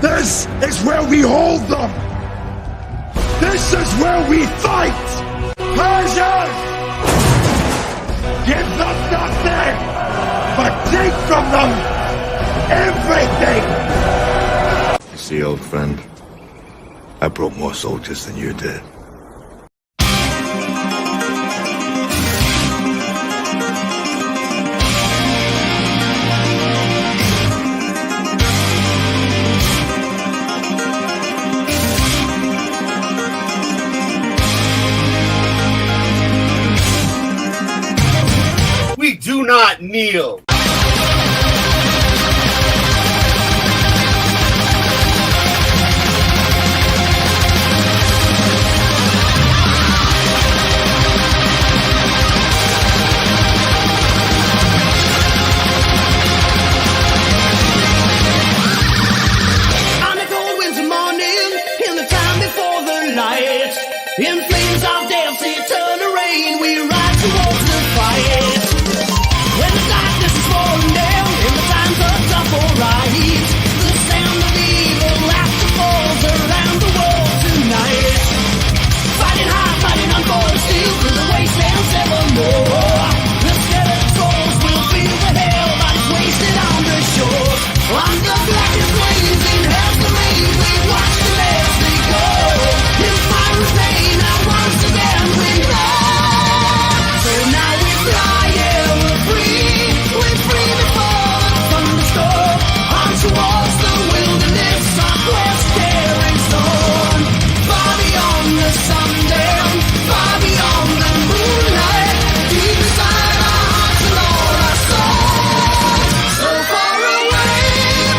This is where we hold them! This is where we fight! Persians! Give them nothing, but take from them everything! You see, old friend, I brought more soldiers than you did. We do not kneel. In flames of death's eternal reign, we ride towards the fight. When the darkness is falling down and the times are tough or right, the sound of evil laughter falls around the world tonight. Fighting hard, fighting on for the steel through the wastelands evermore. The skeletons will feel the hell bodies wasted on the shore. Under blackest flames in hell's domain, we watch the last they go. In fire pain, now once again we run. So now we fly, yeah, we're free before the thunderstorm. On towards the wilderness of West Arizona. Far beyond the sundown, far beyond the moonlight. Deep inside our hearts and all our souls. So far away,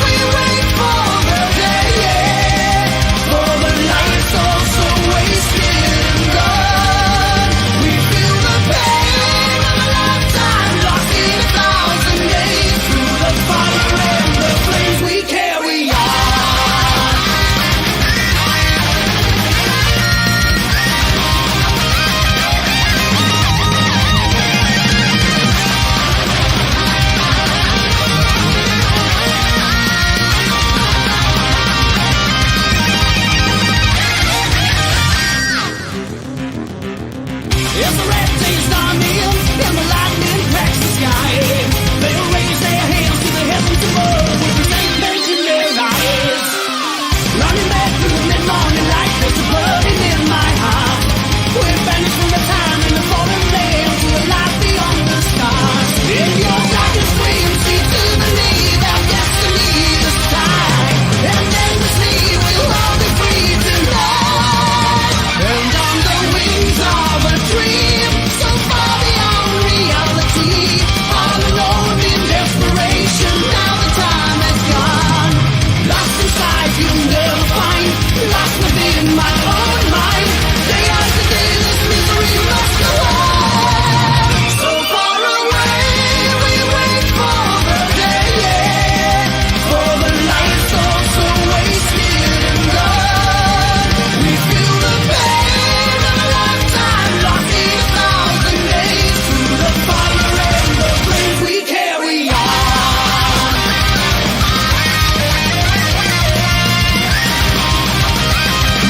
we wait for the day, yeah. For the night's all so wasted and gone. We feel the pain of a lifetime lost in 1,000 days. Through the fire and the flames we carry on. As the red days dawn in, and the lightning cracks the sky, they'll raise their hands to the heavens above with resentment in their eyes. Running back through the mid-morning light, there's a burning in my heart. We're banished from the time in the fallen land to a life beyond the stars. In your darkest dreams, see to believe our destiny is tied. And endlessly we'll all be free tonight. And on the wings of a dream, so far beyond reality, all alone in desperation, now the time has gone. Lost inside, you'll never find, lost within my own mind. Day after day, this misery must go on. So far away, we wait for the day, yeah. For the night's all so wasted and gone. We feel the pain of a lifetime lost in 1,000 days. Through the fire and the flames we carry on.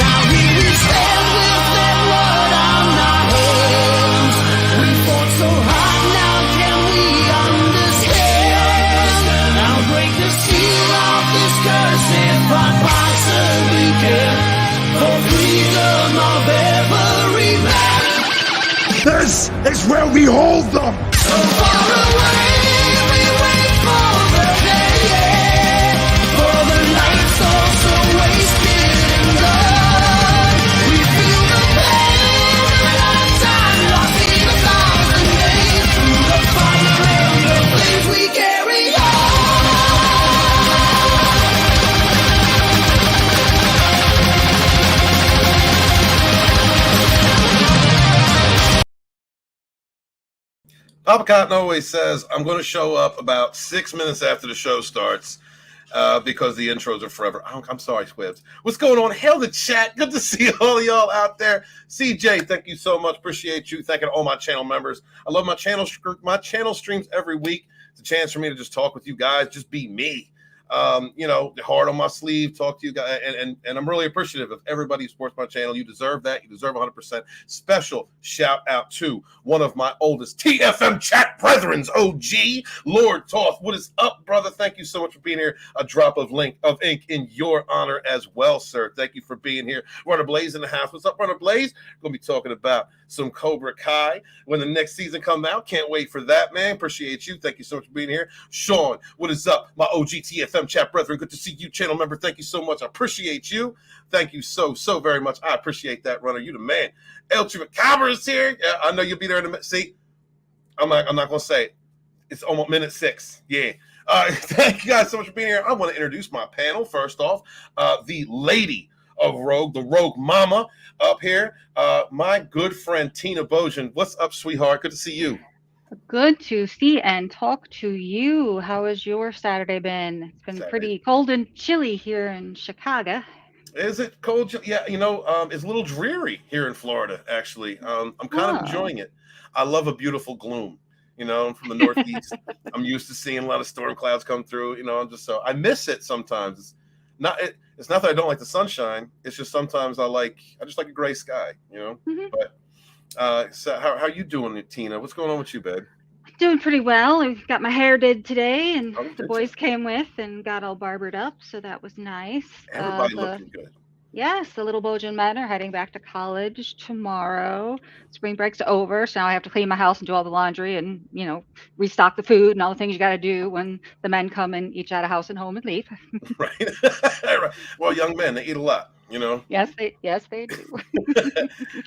Now here we stand with that blood on our hands. We fought so hard, now can we understand? Now break the seal of this curse if I possibly can. For freedom of every man. This is where we hold them! So far away, we wait for the day, yeah. For the night's all so wasted and gone. We feel the pain of a lifetime lost in 1,000 days. Through the fire and the flames we carry on. Papa Cotton always says, I'm going to show up about 6 minutes after the show starts because the intros are forever. I'm sorry, Squibs. What's going on? Hail the chat. Good to see all of y'all out there. CJ, thank you so much. Appreciate you. Thanking all my channel members. I love my channel streams every week. It's a chance for me to just talk with you guys, just be me. You know, hard on my sleeve, talk to you guys, and I'm really appreciative of everybody who supports my channel. You deserve that. You deserve 100%. Special shout out to one of my oldest TFM chat brethrens, OG Lord Toth. What is up, brother? Thank you so much for being here. A drop of ink in your honor as well, sir. Thank you for being here. Runner Blaze in the house. What's up, Runner Blaze? We're gonna be talking about some Cobra Kai when the next season come out. Can't wait for that, man. Appreciate you. Thank you so much for being here. Sean, what is up? My OG TFM chat brethren. Good to see you, channel member. Thank you so much. I appreciate you. Thank you so very much. I appreciate that, Runner. You the man. El Chupacabra is here. Yeah, I know you'll be there in a minute. See, I'm not gonna say it. It's almost minute 6. Yeah. Thank you guys so much for being here. I want to introduce my panel. First off, the lady of Rogue, the Rogue Mama up here. My good friend Tina Bojan. What's up, sweetheart? Good to see you. Good to see and talk to you. How has your Saturday been? It's been pretty cold and chilly here in Chicago. Is it cold? Yeah, you know, it's a little dreary here in Florida, actually. I'm kind of enjoying it. I love a beautiful gloom. You know, I'm from the Northeast. I'm used to seeing a lot of storm clouds come through. You know, I'm just I miss it sometimes. It's not that I don't like the sunshine. It's just sometimes I just like a gray sky. You know, but so how you doing, Tina? What's going on with you, babe? Doing pretty well. I got my hair did today, and the boys came with and got all barbered up, so that was nice. Everybody looking good. Yes, the little Bojan men are heading back to college tomorrow. Spring break's over, so now I have to clean my house and do all the laundry and, you know, restock the food and all the things you got to do when the men come and each out of house and home and leave. Right. Well, young men, they eat a lot, you know. Yes, they do.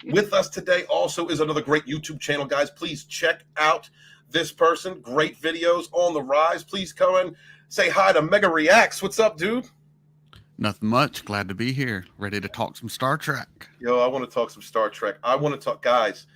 With us today also is another great YouTube channel, guys. Please check out this person. Great videos on the rise. Please come and say hi to Mega Reacts. What's up, dude? Nothing much. Glad to be here. Ready to talk some Star Trek. Yo, I want to talk some Star Trek. I want to talk, guys.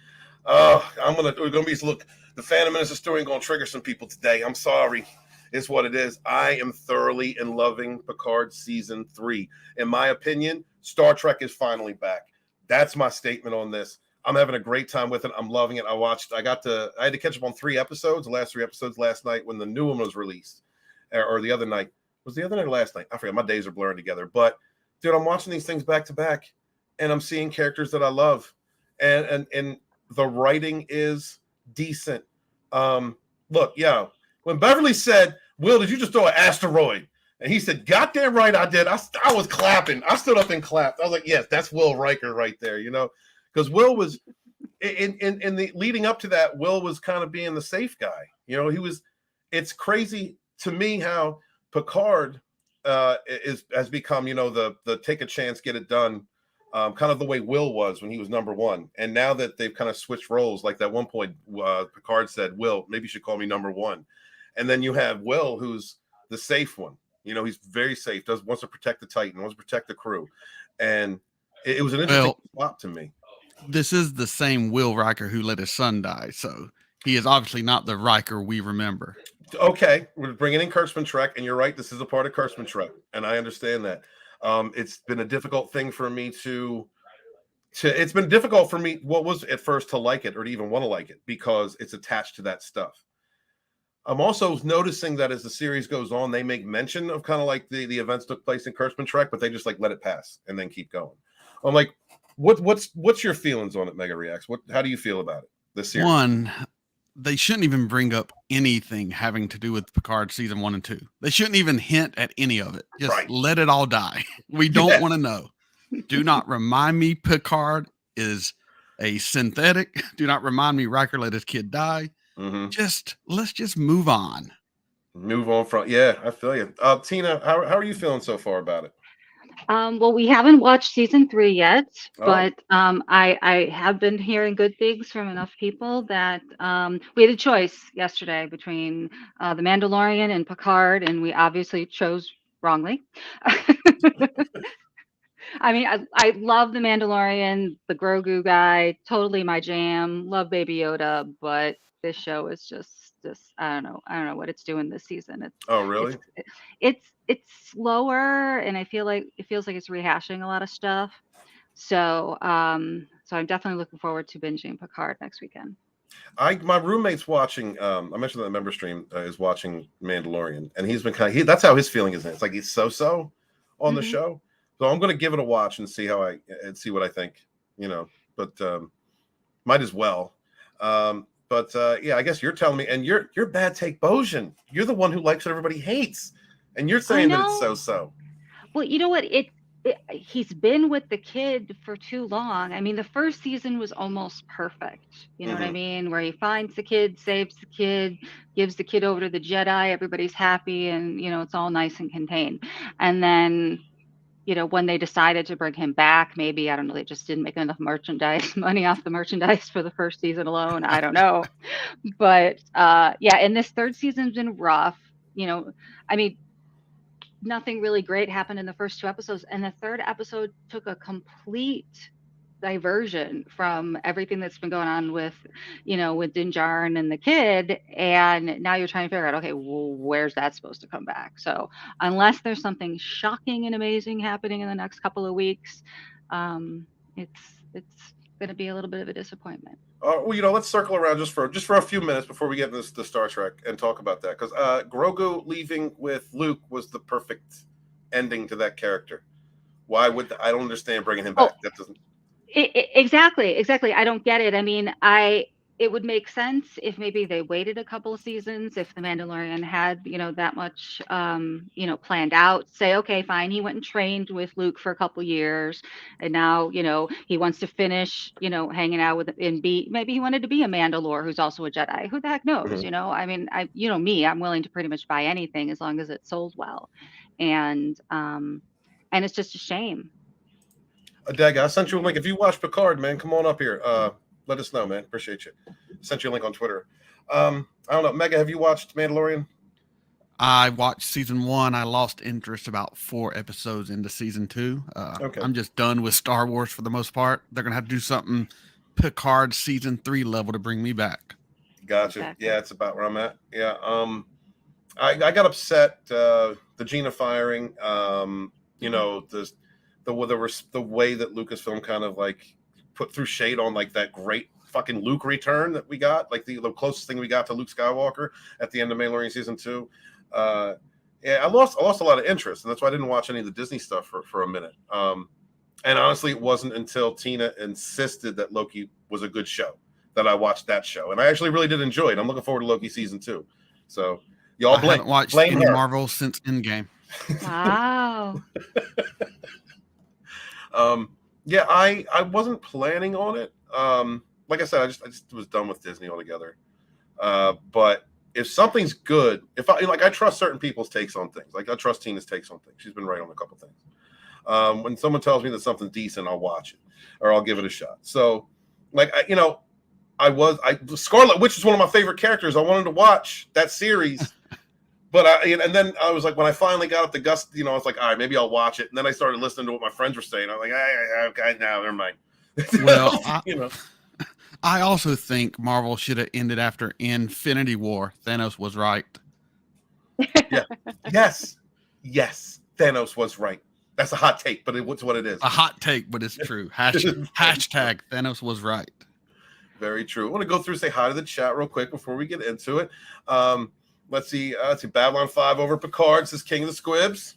We're gonna be look. The Phantom Menace story gonna trigger some people today. I'm sorry. It's what it is. I am thoroughly in loving Picard season 3. In my opinion, Star Trek is finally back. That's my statement on this. I'm having a great time with it. I'm loving it. I had to catch up on 3 episodes, the last 3 episodes last night when the new one was released, or the other night. Was the other night or last night? I forget. My days are blurring together. But dude, I'm watching these things back to back, and I'm seeing characters that I love, and the writing is decent. Look, when Beverly said, "Will, did you just throw an asteroid?" and he said, "Goddamn right, I did." I was clapping. I stood up and clapped. I was like, "Yes, that's Will Riker right there." You know, because Will was in the leading up to that. Will was kind of being the safe guy. You know, he was. It's crazy to me how Picard has become, you know, the take a chance, get it done, kind of the way Will was when he was number 1. And now that they've kind of switched roles, like that one point, Picard said, "Will, maybe you should call me number 1." And then you have Will, who's the safe one. You know, he's very safe, wants to protect the Titan, wants to protect the crew. And it was an interesting swap to me. This is the same Will Riker who let his son die. So he is obviously not the Riker we remember. Okay, we're bringing in Kurtzman Trek, and you're right. This is a part of Kurtzman Trek, and I understand that. It's been a difficult thing for me it's been difficult for me. What was at first to like it or to even want to like it because it's attached to that stuff. I'm also noticing that as the series goes on, they make mention of kind of like the events took place in Kurtzman Trek, but they just like let it pass and then keep going. I'm like, what's your feelings on it, Mega Reacts? How do you feel about it? This series? One, they shouldn't even bring up anything having to do with Picard season 1 and 2. They shouldn't even hint at any of it. Just let it all die. We don't want to know. Do not remind me Picard is a synthetic. Do not remind me Riker let his kid die. Let's just move on. Move on from I feel you. Tina, how are you feeling so far about it? Well, we haven't watched season 3 yet, but I have been hearing good things from enough people that we had a choice yesterday between The Mandalorian and Picard, and we obviously chose wrongly. I mean, I love The Mandalorian, the Grogu guy, totally my jam. Love Baby Yoda, but this show is just I don't know what it's doing this season. Really? It's slower, and I feel like it feels like it's rehashing a lot of stuff. So I'm definitely looking forward to binging Picard next weekend. My roommate's watching. I mentioned that the member stream is watching Mandalorian, and he's been that's how his feeling is. It's like he's so on the show. So I'm going to give it a watch and see see what I think. But might as well. Yeah, I guess you're telling me, and you're bad take Bojan. You're the one who likes what everybody hates, and you're saying that it's so. Well, you know what? He's been with the kid for too long. I mean, the first season was almost perfect. You know what I mean? Where he finds the kid, saves the kid, gives the kid over to the Jedi. Everybody's happy, and it's all nice and contained. And then, when they decided to bring him back, maybe, I don't know, they just didn't make enough money off the merchandise for the first season alone. I don't know. But yeah, and this third season's been rough. I mean, nothing really great happened in the first 2 episodes, and the third episode took a complete diversion from everything that's been going on with Din Djarin and the kid, and now you're trying to figure out, okay, well, where's that supposed to come back? So unless there's something shocking and amazing happening in the next couple of weeks, it's going to be a little bit of a disappointment. Well, let's circle around just for a few minutes before we get into the Star Trek and talk about that, because Grogu leaving with Luke was the perfect ending to that character. Why would I don't understand bringing him back? That doesn't. Exactly. I don't get it. I mean, it would make sense if maybe they waited a couple of seasons, if the Mandalorian had, that much, planned out. Say, okay, fine. He went and trained with Luke for a couple of years, and now, he wants to finish, hanging out with maybe he wanted to be a Mandalore who's also a Jedi. Who the heck knows? I mean, I'm willing to pretty much buy anything as long as it's sold well, and it's just a shame. Dag, I sent you a link. If you watch Picard, man, come on up here. Let us know, man. Appreciate you. Sent you a link on Twitter. I don't know. Mega, have you watched Mandalorian? I watched season 1. I lost interest about 4 episodes into season 2. Okay. I'm just done with Star Wars for the most part. They're going to have to do something Picard season 3 level to bring me back. Gotcha. Exactly. Yeah, it's about where I'm at. Yeah. I got upset. The Gina firing. The way that Lucasfilm kind of like put through shade on like that great fucking Luke return that we got, like the closest thing we got to Luke Skywalker at the end of Mandalorian season 2. Yeah, I lost a lot of interest, and that's why I didn't watch any of the Disney stuff for a minute. And honestly, it wasn't until Tina insisted that Loki was a good show that I watched that show, and I actually really did enjoy it. I'm looking forward to Loki season 2. So y'all haven't watched any Marvel since Endgame. Wow. Yeah, I wasn't planning on it. Like I said, I just was done with Disney altogether. But if something's good, I trust certain people's takes on things. Like I trust Tina's takes on things. She's been right on a couple things. When someone tells me that something's decent, I'll watch it or I'll give it a shot. So, Scarlet Witch is one of my favorite characters. I wanted to watch that series. But and then I was like, when I finally got up the gust, I was like, all right, maybe I'll watch it. And then I started listening to what my friends were saying. I was like, okay, now never mind. Well, I also think Marvel should have ended after Infinity War. Thanos was right. Yeah. Yes. Thanos was right. That's a hot take, but it's what it is. A hot take, but it's true. Hashtag Thanos was right. Very true. I want to go through and say hi to the chat real quick before we get into it. Let's see. Babylon 5 over Picard says King of the Squibs.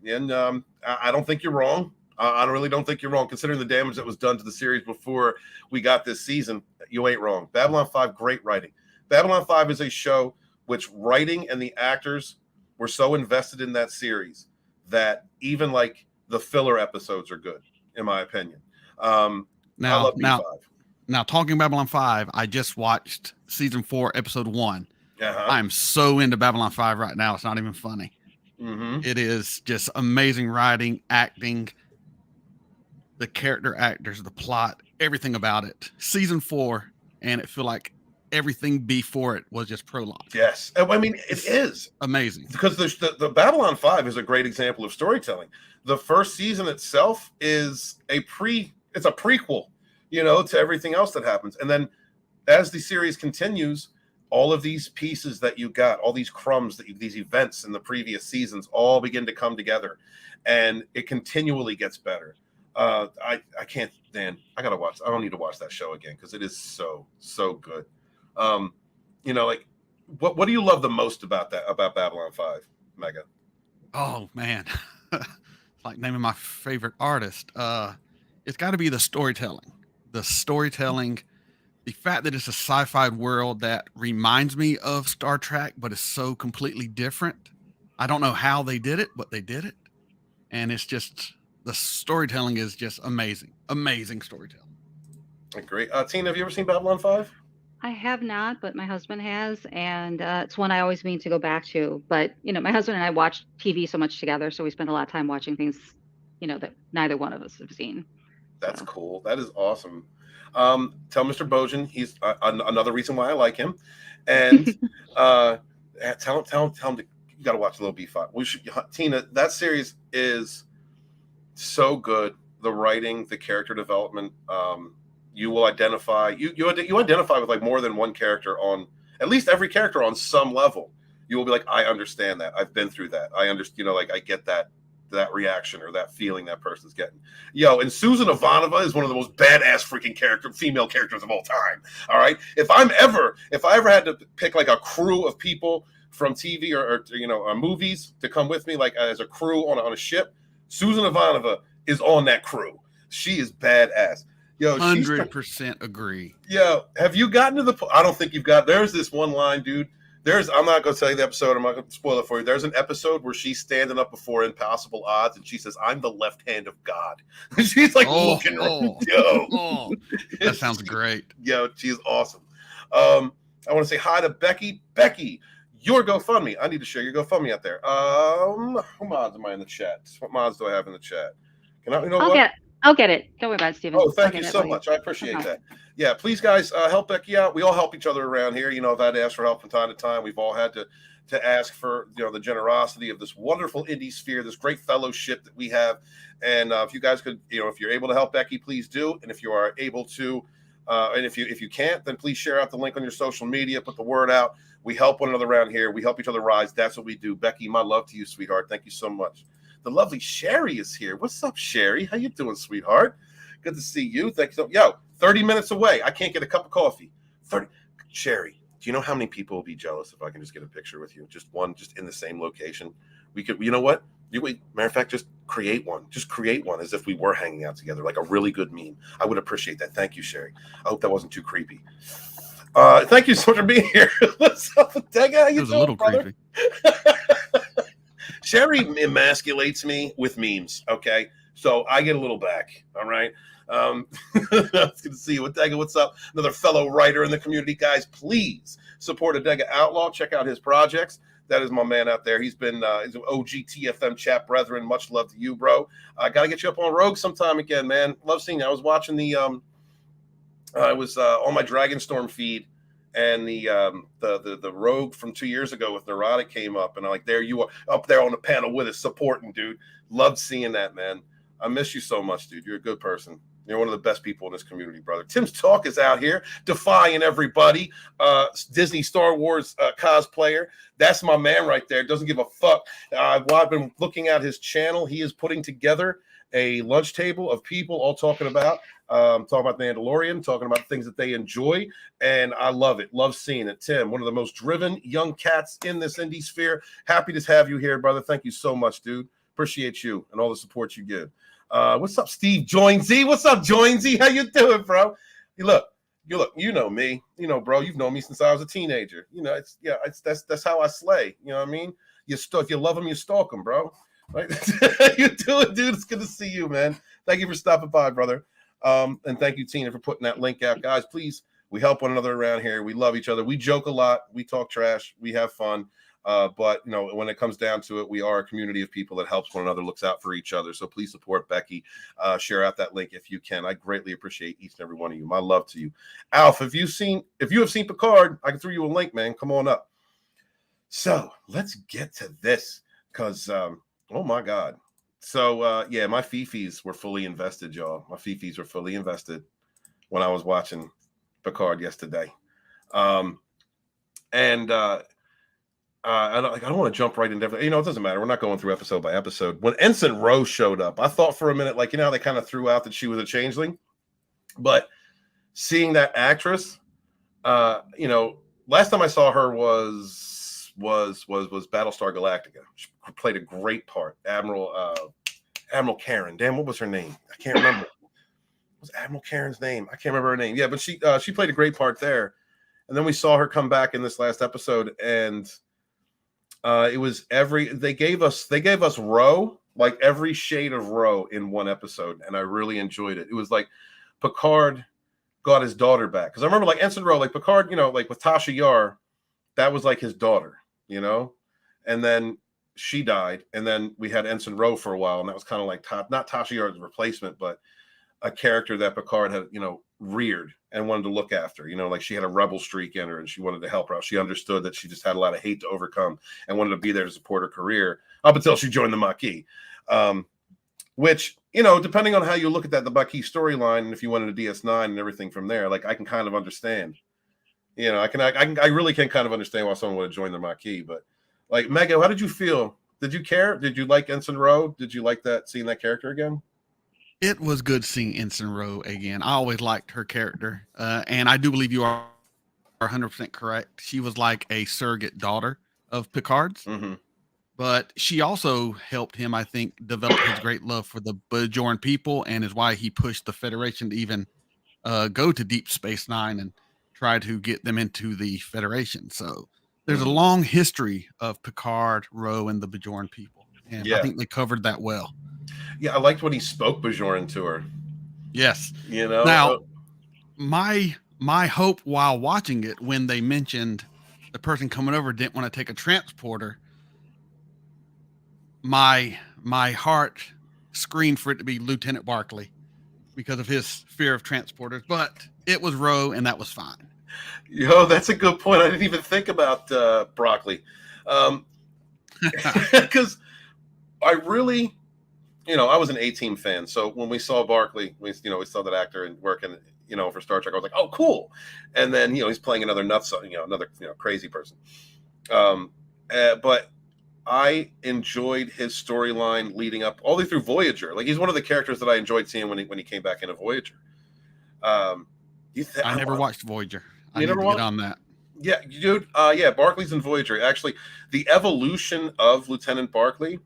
And I don't think you're wrong. I really don't think you're wrong. Considering the damage that was done to the series before we got this season, you ain't wrong. Babylon 5, great writing. Babylon 5 is a show which writing and the actors were so invested in that series that even like the filler episodes are good, in my opinion. I love B5. Now, talking Babylon 5, I just watched season 4, episode 1. I'm so into Babylon 5 right now. It's not even funny. Mm-hmm. It is just amazing writing, acting, the character actors, the plot, everything about it. Season 4, and it feel like everything before it was just prologue. Yes. I mean, it is amazing because the Babylon 5 is a great example of storytelling. The first season itself is it's a prequel, to everything else that happens. And then as the series continues, all of these pieces that you got, all these crumbs, these events in the previous seasons all begin to come together, and it continually gets better. I can't, Dan. I gotta watch. I don't need to watch that show again because it is so good. Like what do you love the most about Babylon 5, Mega? Oh man, like naming my favorite artist. It's got to be the storytelling. The storytelling, the fact that it's a sci-fi world that reminds me of Star Trek, but is so completely different. I don't know how they did it, but they did it, and it's just the storytelling is just amazing, amazing storytelling. Great. Tina, have you ever seen Babylon 5? I have not, but my husband has, and it's one I always mean to go back to. But my husband and I watch TV so much together, so we spend a lot of time watching things, that neither one of us have seen. That's cool. That is awesome. Tell Mr. Bojan he's another reason why I like him, and tell him you got to watch Little B5. Tina. That series is so good. The writing, the character development. You will identify you identify with like more than one character on at least every character on some level. You will be like, I understand that. I've been through that. I understand. Like I get that reaction or that feeling that person's getting. And Susan Ivanova is one of the most badass freaking female characters of all time. All right. If I ever had to pick like a crew of people from TV or movies to come with me, like as a crew on a ship, Susan Ivanova is on that crew. She is badass. 100% agree. Have you gotten to the point? I don't think you've got. There's this one line, dude. I'm not going to tell you the episode. I'm not going to spoil it for you. There's an episode where she's standing up before impossible odds, and she says, "I'm the left hand of God." She's like looking. That sounds great. She's awesome. I want to say hi to Becky. Becky, your GoFundMe. I need to share your GoFundMe out there. Who mods am I in the chat? What mods do I have in the chat? Can I? I'll get it. Don't worry about it, Steven. Oh, thank you so much. I appreciate that. Yeah, please, guys, help Becky out. We all help each other around here. I've had to ask for help from time to time. We've all had to ask for the generosity of this wonderful indie sphere, this great fellowship that we have. And if you guys could, if you're able to help Becky, please do. And if you are able to, and if you can't, then please share out the link on your social media. Put the word out. We help one another around here. We help each other rise. That's what we do. Becky, my love to you, sweetheart. Thank you so much. The lovely Sherry is here. What's up, Sherry? How you doing, sweetheart? Good to see you. Thank you. 30 minutes away. I can't get a cup of coffee. Sherry, do you know how many people will be jealous if I can just get a picture with you? Just one, just in the same location. We could, you know what? Matter of fact, just create one. Just create one as if we were hanging out together, like a really good meme. I would appreciate that. Thank you, Sherry. I hope that wasn't too creepy. Thank you so much for being here. What's up, Dega? How you doing, a little brother? Creepy. Sherry emasculates me with memes, okay? So I get a little back, all right? It's good to see you. Dega, what's up? Another fellow writer in the community. Guys, please support Dega Outlaw. Check out his projects. That is my man out there. He's been he's an OG TFM chat brethren. Much love to you, bro. I got to get you up on Rogue sometime again, man. Love seeing you. I was watching I was on my Dragonstorm feed, and the Rogue from 2 years ago with Neurotic came up, and I'm like, there you are up there on the panel with us supporting, dude. Loved seeing that, man. I miss you so much, dude. You're a good person. You're one of the best people in this community, brother. Tim's Talk is out here defying everybody. Disney Star Wars cosplayer. That's my man right there. Doesn't give a fuck. I've been looking at his channel. He is putting together a lunch table of people all talking about Mandalorian, talking about things that they enjoy, and I love it. Love seeing it. Tim, one of the most driven young cats in this indie sphere. Happy to have you here, brother. Thank you so much, dude. Appreciate you and all the support you give. What's up, Steve Joinsy? What's up, Joinsy? How you doing, bro? You look, you know me. Bro, you've known me since I was a teenager. That's how I slay. You know what I mean? If you love him, you stalk him, bro. Right? How you doing, dude? It's good to see you, man. Thank you for stopping by, brother. And thank you, Tina, for putting that link out. Guys, please, we help one another around here. We love each other. We joke a lot. We talk trash. We have fun. But when it comes down to it, we are a community of people that helps one another, looks out for each other. So please support Becky. Share out that link if you can. I greatly appreciate each and every one of you. My love to you. Alf, if you have seen Picard, I can throw you a link, man. Come on up. So let's get to this, because oh my God. So yeah, my fifis were fully invested, y'all. My fifis were fully invested when I was watching Picard yesterday. And I don't want to jump right into everything. It doesn't matter. We're not going through episode by episode. When Ensign Rose showed up, I thought for a minute, like, how they kind of threw out that she was a changeling, but seeing that actress, last time I saw her was Battlestar Galactica. She played a great part, Admiral Karen. Damn, what was her name? I can't remember. What was Admiral Karen's name? I can't remember her name. Yeah, but she played a great part there. And then we saw her come back in this last episode, and it was they gave us Ro, like every shade of Ro in one episode, and I really enjoyed it. It was like Picard got his daughter back, because I remember like Ensign Ro, like Picard, like with Tasha Yar, that was like his daughter, and then she died, and then we had Ensign Ro for a while, and that was kind of like not Tasha Yar's replacement, but a character that Picard had reared and wanted to look after. Like she had a rebel streak in her, and she wanted to help her out. She understood that she just had a lot of hate to overcome and wanted to be there to support her career up until she joined the Maquis. Which, depending on how you look at that, the Maquis storyline, and if you wanted a DS9 and everything from there, like I can kind of understand. I really can kind of understand why someone would join the Maquis. But like Mega, how did you feel? Did you care? Did you like Ensign Ro? Did you like seeing that character again? It was good seeing Ensign Ro again. I always liked her character, and I do believe you are 100% correct. She was like a surrogate daughter of Picard's, but she also helped him, I think, develop his great love for the Bajoran people, and is why he pushed the Federation to even go to Deep Space Nine and try to get them into the Federation. So there's a long history of Picard, Ro, and the Bajoran people, and I think they covered that well. Yeah, I liked when he spoke Bajoran to her. Yes. Now, my hope while watching it, when they mentioned the person coming over didn't want to take a transporter, my heart screamed for it to be Lieutenant Barclay because of his fear of transporters, but it was Ro, and that was fine. That's a good point. I didn't even think about Broccoli. Because I really... I was an A-Team fan, so when we saw Barclay, we saw that actor and working, for Star Trek, I was like, oh, cool. And then, he's playing another nuts, another, crazy person. But I enjoyed his storyline leading up all the way through Voyager. Like, he's one of the characters that I enjoyed seeing when he came back into Voyager. I never watched Voyager. I need to get on that. Yeah, dude. Yeah, Barclay's in Voyager. Actually, the evolution of Lieutenant Barclay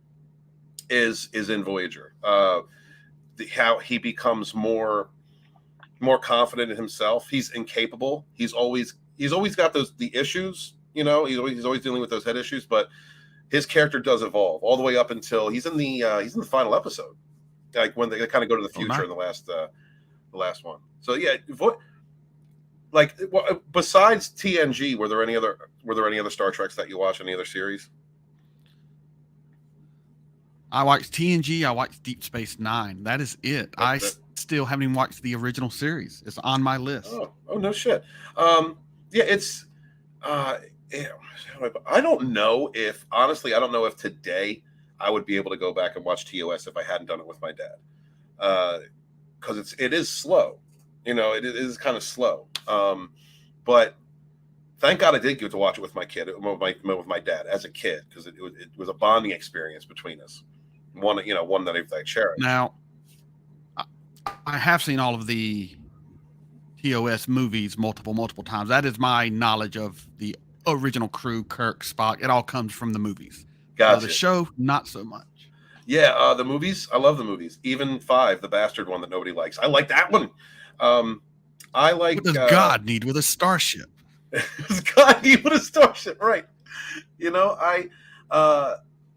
is in Voyager. How he becomes more confident in himself. He's incapable. He's always got the issues. He's always dealing with those head issues. But his character does evolve all the way up until he's in the final episode, like when they kind of go to the future in the last one. So yeah, besides TNG, were there any other Star Treks that you watch? Any other series? I watched TNG. I watched Deep Space Nine. That is it. I still haven't even watched the original series. It's on my list. Oh no shit. Yeah, it's. I don't know if today I would be able to go back and watch TOS if I hadn't done it with my dad, because it is slow. It is kind of slow. But thank God I did get to watch it with my kid, with my dad as a kid, because it was a bonding experience between us. One that I share. Now, I have seen all of the TOS movies multiple times. That is my knowledge of the original crew, Kirk, Spock. It all comes from the movies. Gotcha. The show, not so much. Yeah, the movies. I love the movies. Even 5, the bastard one that nobody likes. I like that one. I like. What does God need with a starship? Does God need with a starship? Right.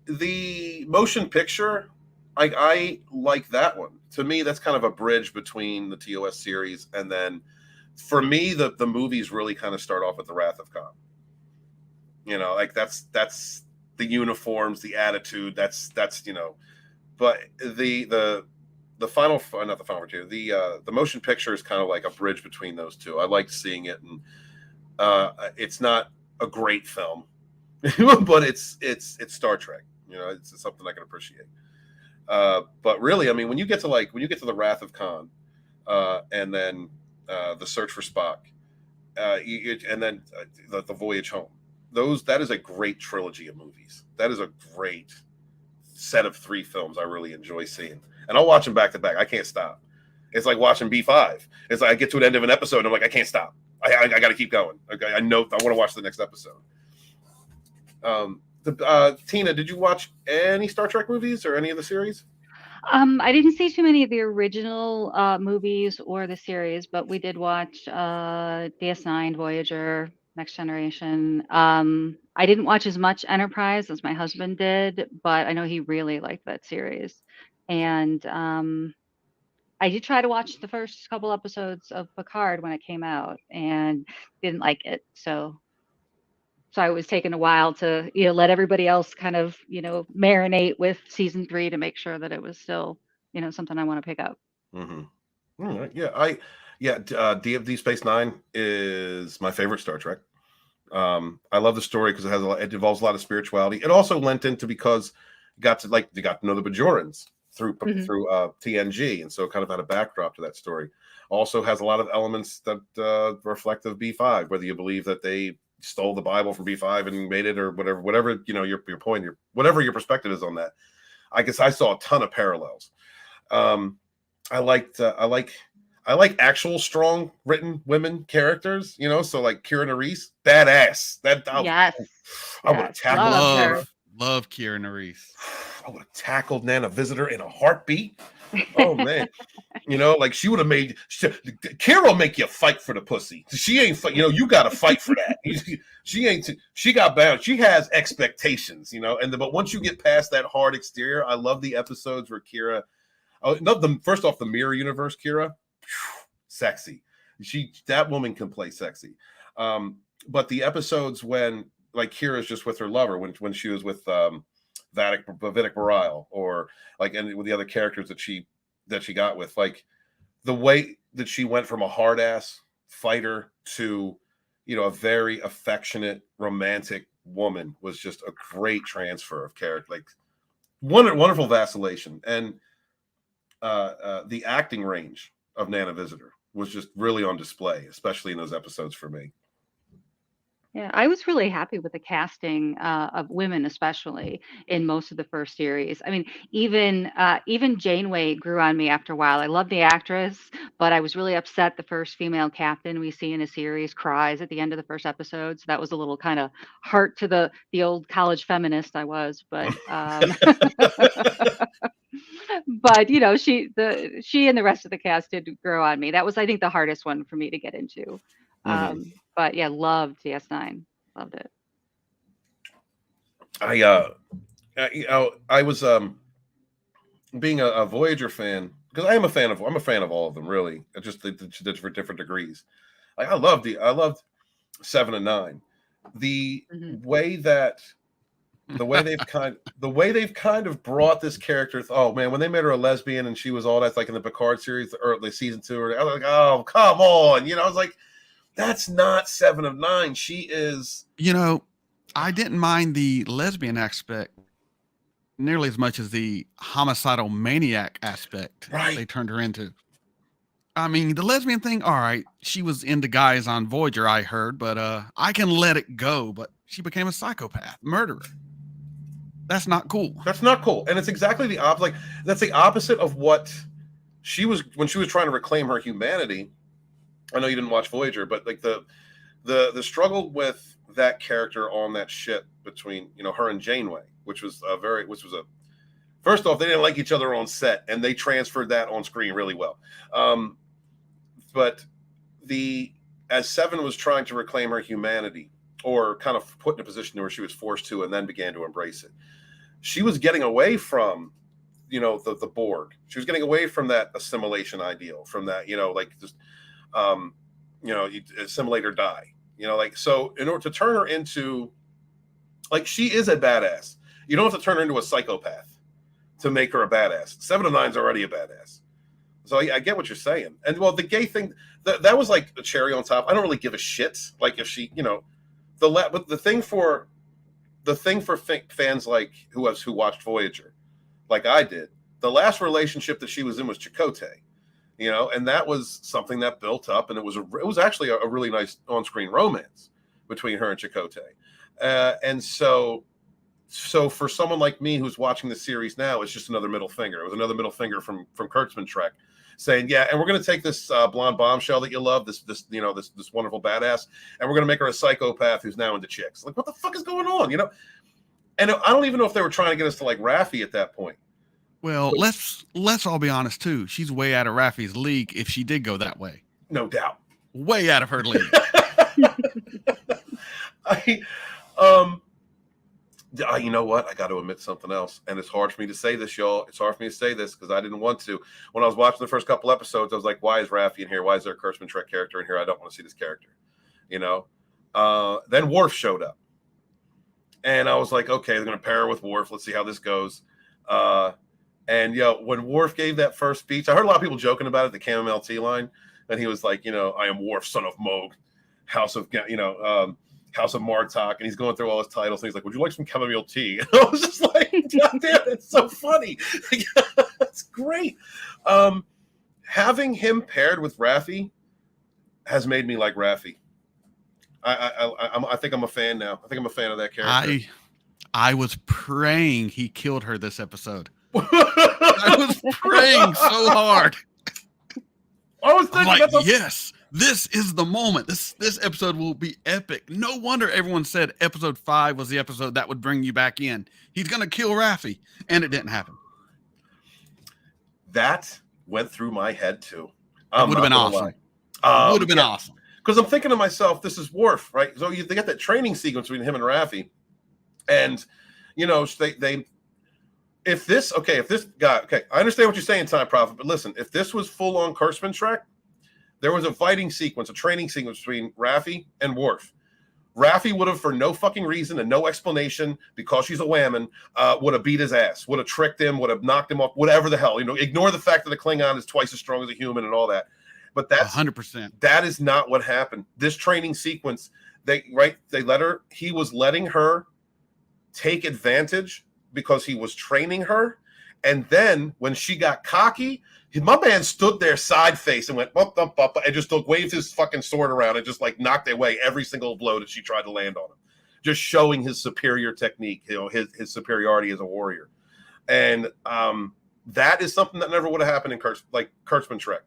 The motion picture, I like that one. To me, that's kind of a bridge between the TOS series, and then for me, the movies really kind of start off with the Wrath of Khan. Like that's the uniforms, the attitude. That's but the final, not the final two. The motion picture is kind of like a bridge between those two. I liked seeing it, and it's not a great film, but it's Star Trek. It's something I can appreciate. But really, I mean, when you get to the Wrath of Khan, and then the search for Spock, and then the voyage home, that is a great trilogy of movies. That is a great set of 3 films I really enjoy seeing. And I'll watch them back to back. I can't stop. It's like watching B5. It's like I get to an end of an episode and I'm like, I can't stop. I got to keep going. Okay, I know I want to watch the next episode. Tina, did you watch any Star Trek movies or any of the series? I didn't see too many of the original movies or the series, but we did watch DS9, Voyager, Next Generation. I didn't watch as much Enterprise as my husband did, but I know he really liked that series. And I did try to watch the first couple episodes of Picard when it came out and didn't like it. So it was taking a while to, let everybody else kind of, marinate with season 3 to make sure that it was still, something I want to pick up. Mm-hmm. All right. Yeah. Deep Space Nine is my favorite Star Trek. I love the story because it involves a lot of spirituality. It also lent into because you got to know the Bajorans through TNG, and so it kind of had a backdrop to that story. Also has a lot of elements that reflect of B5, whether you believe that they stole the Bible from B5 and made it or whatever your point, whatever your perspective is on that. I guess I saw a ton of parallels. I like actual strong written women characters, so like Kira Nerys, badass. I would have tackled love Kira Nerys. I would have tackled Nana Visitor in a heartbeat. Oh man. Like she would have Kira will make you fight for the pussy. She ain't you gotta fight for that. She got bound. She has expectations, but once you get past that hard exterior, I love the episodes where Kira, first off, the mirror universe Kira, sexy. That woman can play sexy. But the episodes when like Kira's just with her lover, when she was with Vedic Bareil, or like and with the other characters that she got with, like the way that she went from a hard ass fighter to a very affectionate romantic woman was just a great transfer of character, like wonderful vacillation. And the acting range of Nana Visitor was just really on display, especially in those episodes for me. Yeah, I was really happy with the casting of women, especially in most of the first series. I mean, even Janeway grew on me after a while. I love the actress, but I was really upset the first female captain we see in a series cries at the end of the first episode. So that was a little kind of hurt to the old college feminist I was. But but she and the rest of the cast did grow on me. That was, I think, the hardest one for me to get into. But yeah, loved DS9. Loved it. I was being a Voyager fan, because I'm a fan of all of them, really. Just for different degrees. Like I loved 7 and 9. The way they've kind of brought this character. Oh man, when they made her a lesbian and she was all that, like in the Picard series or the season 2, I was like, oh come on, I was like, that's not 7 of 9. She is. I didn't mind the lesbian aspect nearly as much as the homicidal maniac aspect they turned her into. I mean, the lesbian thing, all right, she was into guys on Voyager, I heard, but I can let it go. But she became a psychopath, murderer. That's not cool. That's not cool. And it's exactly the opposite. Like, that's the opposite of what she was when she was trying to reclaim her humanity. I know you didn't watch Voyager, but like the struggle with that character on that ship between her and Janeway, which was first off, they didn't like each other on set, and they transferred that on screen really well. But as Seven was trying to reclaim her humanity, or kind of put in a position where she was forced to, and then began to embrace it, she was getting away from the Borg. She was getting away from that assimilation ideal, from that like just you assimilate or die. So in order to turn her into, like, she is a badass. You don't have to turn her into a psychopath to make her a badass. 7 of 9's already a badass. So I get what you're saying. And well, the gay thing that was like the cherry on top. I don't really give a shit. Like if she, but the thing for fans like who watched Voyager, like I did, the last relationship that she was in was Chakotay. And that was something that built up, and it was actually a really nice on-screen romance between her and Chakotay. And so for someone like me who's watching the series now, it's just another middle finger. It was another middle finger from Kurtzman Trek saying, yeah, and we're going to take this blonde bombshell that you love, this wonderful badass, and we're going to make her a psychopath who's now into chicks. Like, what the fuck is going on? You know? And I don't even know if they were trying to get us to like Raffi at that point. Well, let's all be honest too. She's way out of Raffi's league if she did go that way. No doubt. Way out of her league. You know what? I got to admit something else, and it's hard for me to say this, y'all. It's hard for me to say this because I didn't want to. When I was watching the first couple episodes, I was like, "Why is Raffi in here? Why is there a Kurtzman Trek character in here? I don't want to see this character." You know. Then Worf showed up, and I was like, "Okay, they're going to pair her with Worf. Let's see how this goes." And when Worf gave that first speech, I heard a lot of people joking about it, the chamomile tea line, and he was like, "I am Worf, son of Moog, House of Martok," and he's going through all his titles, and he's like, "Would you like some chamomile tea?" And I was just like, "God damn, it's so funny." It's great. Having him paired with Raffi has made me like Raffi. I think I'm a fan now. I think I'm a fan of that character. I was praying he killed her this episode. I was praying so hard. I was thinking, yes. This is the moment. This episode will be epic. No wonder everyone said episode 5 was the episode that would bring you back in. He's going to kill Raffi, and it didn't happen. That went through my head too. It would have been awesome. It would have been awesome. Because I'm thinking to myself, this is Worf, right? So they got that training sequence between him and Raffi, and if this guy, I understand what you're saying, Time Prophet, but listen, if this was full on Kurtzman Trek, there was a fighting sequence, a training sequence between Raffi and Worf. Raffi would have, for no fucking reason and no explanation, because she's a whammon, would have beat his ass, would have tricked him, would have knocked him off, whatever the hell. Ignore the fact that a Klingon is twice as strong as a human and all that. But that's 100%. That is not what happened. This training sequence, he was letting her take advantage because he was training her. And then when she got cocky, my man stood there side face and went bump, bump, bump, and just waved his fucking sword around and just like knocked away every single blow that she tried to land on him, just showing his superior technique, his superiority as a warrior. And that is something that never would have happened in Kurtzman Trek.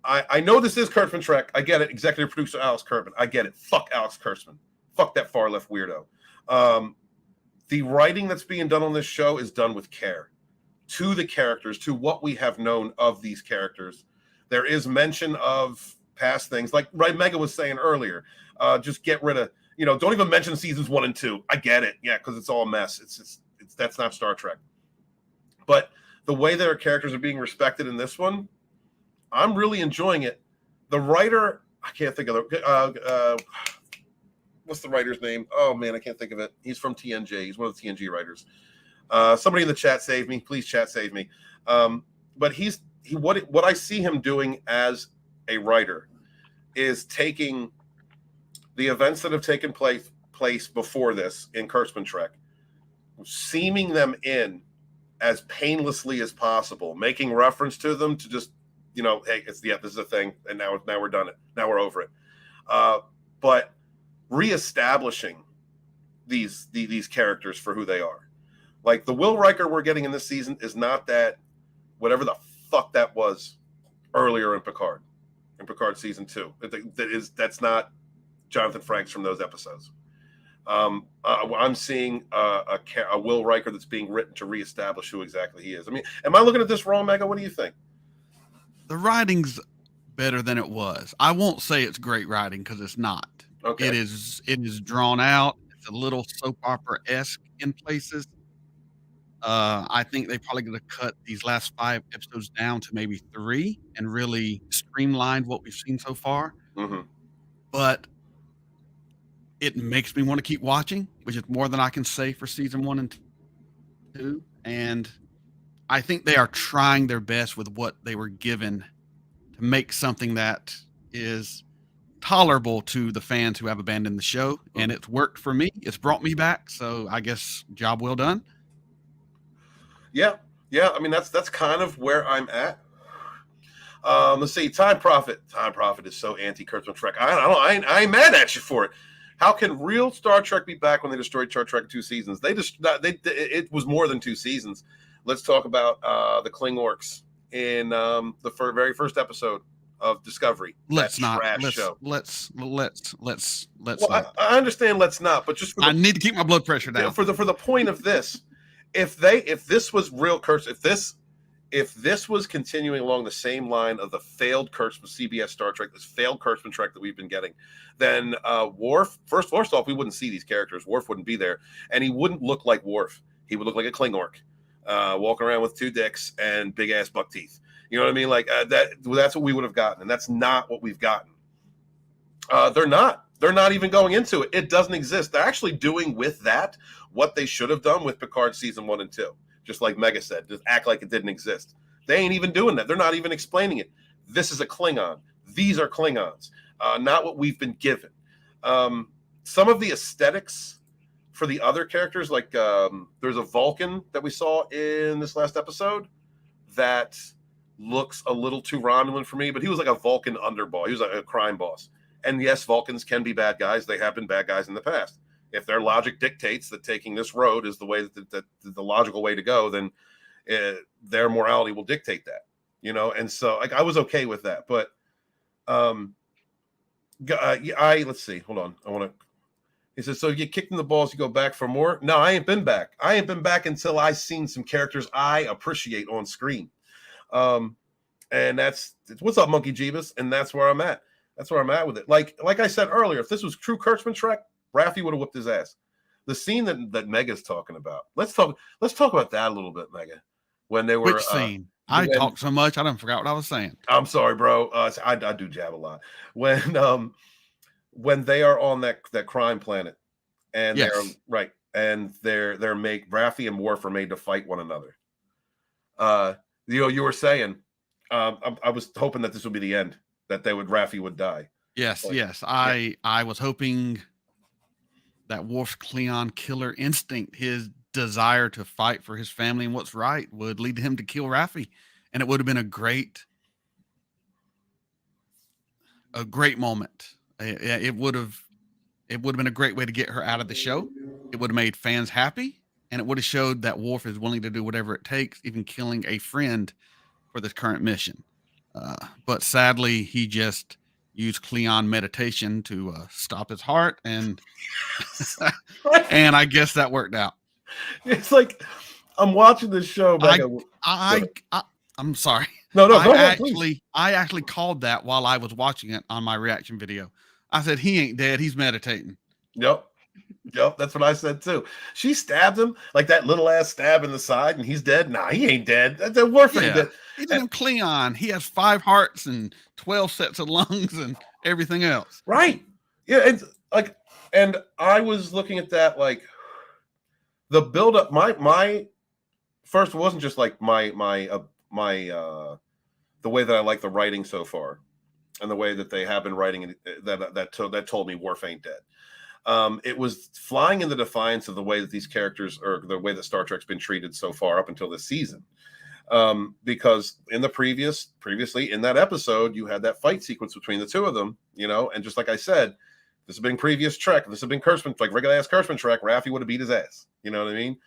I know this is Kurtzman Trek. I get it. Executive producer Alex Kurtzman. I get it. Fuck Alex Kurtzman. Fuck that far left weirdo. The writing that's being done on this show is done with care to the characters, to what we have known of these characters. There is mention of past things, like Mega was saying earlier. Just get rid of, don't even mention seasons 1 and 2. I get it, yeah, because it's all a mess. It's that's not Star Trek. But the way their characters are being respected in this one, I'm really enjoying it. The writer, I can't think of what's the writer's name? Oh man, I can't think of it. He's from TNG. He's one of the TNG writers. Somebody in the chat save me. Please chat save me. But what I see him doing as a writer is taking the events that have taken place before this in Kurtzman Trek, seaming them in as painlessly as possible, making reference to them to just, hey, this is a thing, and now we're done it. Now we're over it. But reestablishing these characters for who they are. Like the Will Riker we're getting in this season is not that whatever the fuck that was earlier in Picard season 2. That's not Jonathan Frakes from those episodes. I'm seeing a Will Riker that's being written to reestablish who exactly he is. I mean, am I looking at this wrong, Mega? What do you think? The writing's better than it was. I won't say it's great writing because it's not. Okay. It is drawn out. It's a little soap opera-esque in places. I think they probably going to cut these last 5 episodes down to maybe 3 and really streamlined what we've seen so far. Mm-hmm. But it makes me want to keep watching, which is more than I can say for season 1 and 2. And I think they are trying their best with what they were given to make something that is tolerable to the fans who have abandoned the show. And it's worked for me. It's brought me back. So I guess job well done. Yeah. I mean, that's kind of where I'm at. Let's see. Time Prophet is so anti Kurtzman Trek. I ain't mad at you for it. How can real Star Trek be back when they destroyed Star Trek 2 seasons? It was more than 2 seasons. Let's talk about the Klingorks in the very first episode of Discovery. Let's not. Show. Let's. Well, I understand. Let's not. But just I need to keep my blood pressure down. For the point of this, if this was real curse, if this was continuing along the same line of the failed CBS Star Trek, this failed Kurtzman Trek that we've been getting, then Worf. First off, we wouldn't see these characters. Worf wouldn't be there, and he wouldn't look like Worf. He would look like a Klingork, walking around with 2 dicks and big ass buck teeth. You know what I mean? Like that's what we would have gotten, and that's not what we've gotten. They're not even going into it. It doesn't exist. They're actually doing with that what they should have done with Picard season 1 and 2. Just like Mega said, just act like it didn't exist. They ain't even doing that. They're not even explaining it. This is a Klingon. These are Klingons, not what we've been given. Some of the aesthetics for the other characters, like there's a Vulcan that we saw in this last episode that looks a little too Romulan for me, but he was like a Vulcan underboss. He was like a crime boss. And yes, Vulcans can be bad guys. They have been bad guys in the past. If their logic dictates that taking this road is the way that the logical way to go, then their morality will dictate that, you know. And so, like, I was okay with that. But let's see. Hold on. I want to. He says, so you get kicked in the balls, you go back for more? No, I ain't been back. I ain't been back until I seen some characters I appreciate on screen. And that's what's up, Monkey Jeebus, and that's where I'm at. That's where I'm at with it. Like I said earlier, if this was true Kurtzman Trek, Raffi would have whooped his ass. The scene that Mega's talking about. Let's talk about that a little bit, Mega. When they were which scene? I talk so much I done forgot what I was saying. I'm sorry, bro. I do jab a lot. When they are on that crime planet, and yes. they're right, and they're Raffi and Worf are made to fight one another. You were saying, I was hoping that this would be the end, that Raffi would die. Yes, yes. I was hoping that Worf's Klingon killer instinct, his desire to fight for his family and what's right, would lead him to kill Raffi, and it would have been a great moment. It would have been a great way to get her out of the show. It would have made fans happy, and it would have showed that Worf is willing to do whatever it takes, even killing a friend, for this current mission. But sadly, he just used Klingon meditation to stop his heart, and and I guess that worked out. It's like I'm watching this show. I'm sorry. No, go ahead, I please. actually called that while I was watching it on my reaction video. I said, he ain't dead. He's meditating. Yep. That's what I said too. She stabbed him like that little ass stab in the side, and he's dead. Nah, he ain't dead. That's a Worf ain't dead. He's a Klingon. He has 5 hearts and 12 sets of lungs and everything else. Right. Yeah. And I was looking at that, like the build up. My first wasn't just like my the way that I like the writing so far, and the way that they have been writing it, that told me Worf ain't dead. It was flying in the defiance of the way that these characters, or the way that Star Trek's been treated so far up until this season. Because in the previously in that episode, you had that fight sequence between the two of them, you know, and just like I said, this has been previous Trek. This has been Kurtzman, like regular ass Kurtzman Trek. Raffi would have beat his ass. You know what I mean?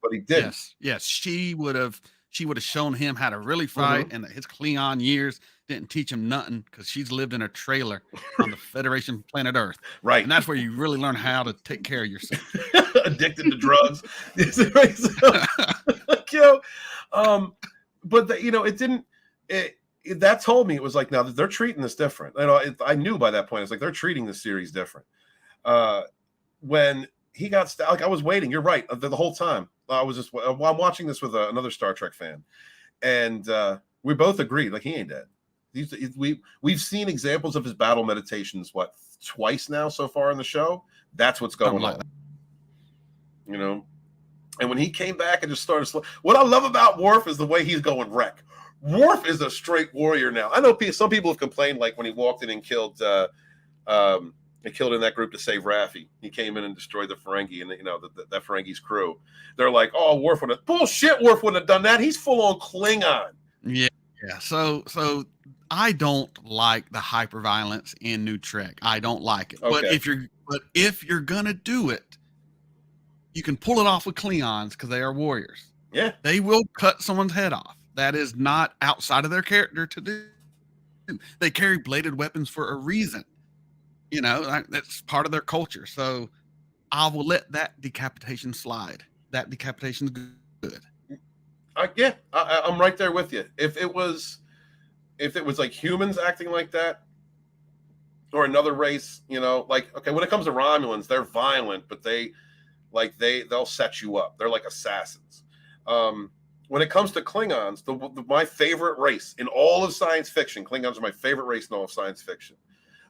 But he didn't. Yes. She would have shown him how to really fight, and that his Klingon years didn't teach him nothing, because she's lived in a trailer on the Federation planet Earth. Right. And that's where you really learn how to take care of yourself. Addicted to drugs. But it didn't. That told me it was like, now they're treating this different. I knew by that point, it's like they're treating this series different. When he got like, I was waiting. You're right. The whole time I was just. I'm watching this with another Star Trek fan, and we both agreed, like, he ain't dead. We've seen examples of his battle meditations twice now so far in the show. That's what's going on. You know. And when he came back and just started, what I love about Worf is the way he's going wreck. Worf is a straight warrior now. I know some people have complained, like when he walked in and killed in that group to save Raffi. He came in and destroyed the Ferengi, and that Ferengi's crew. They're like, oh, Worf would have bullshit. Worf wouldn't have done that. He's full on Klingon. Yeah. So I don't like the hyper violence in New Trek. I don't like it. Okay. But But if you're gonna do it, you can pull it off with Klingons because they are warriors. Yeah, they will cut someone's head off. That is not outside of their character to do. They carry bladed weapons for a reason. That's part of their culture. So I will let that decapitation slide. That decapitation's good. I'm right there with you. If it was like humans acting like that, or another race, like, okay, when it comes to Romulans, they're violent, but they'll set you up. They're like assassins. When it comes to Klingons, my favorite race in all of science fiction, Klingons are my favorite race in all of science fiction.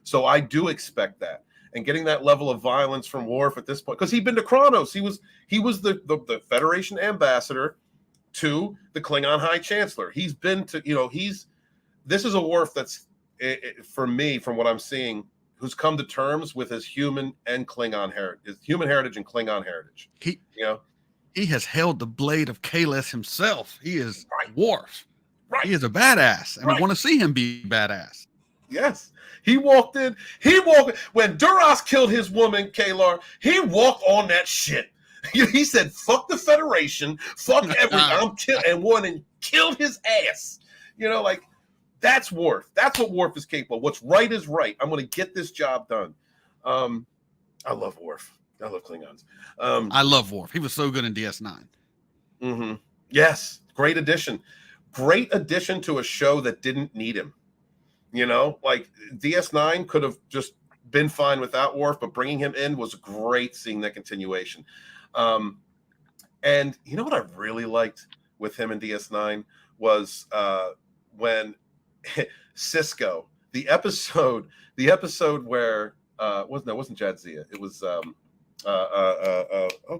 So I do expect that. And getting that level of violence from Worf at this point, because he'd been to Kronos. He was the Federation ambassador to the Klingon High Chancellor. He's been to, this is a Worf that's, for me, from what I'm seeing, who's come to terms with his human and Klingon heritage, his human heritage and Klingon heritage. He has held the blade of Kahless himself. He is Worf. Right. He is a badass, and I want to see him be badass. Yes. He walked when Duras killed his woman, Kalar, he walked on that shit. He said, fuck the Federation, fuck everything, and killed his ass. That's Worf. That's what Worf is capable of. What's right is right. I'm going to get this job done. I love Worf. I love Klingons. I love Worf. He was so good in DS9. Mm-hmm. Yes. Great addition. Great addition to a show that didn't need him. Like DS9 could have just been fine without Worf, but bringing him in was great, seeing that continuation. And you know what I really liked with him in DS9 was when Cisco, the episode where it wasn't Jadzia, it was oh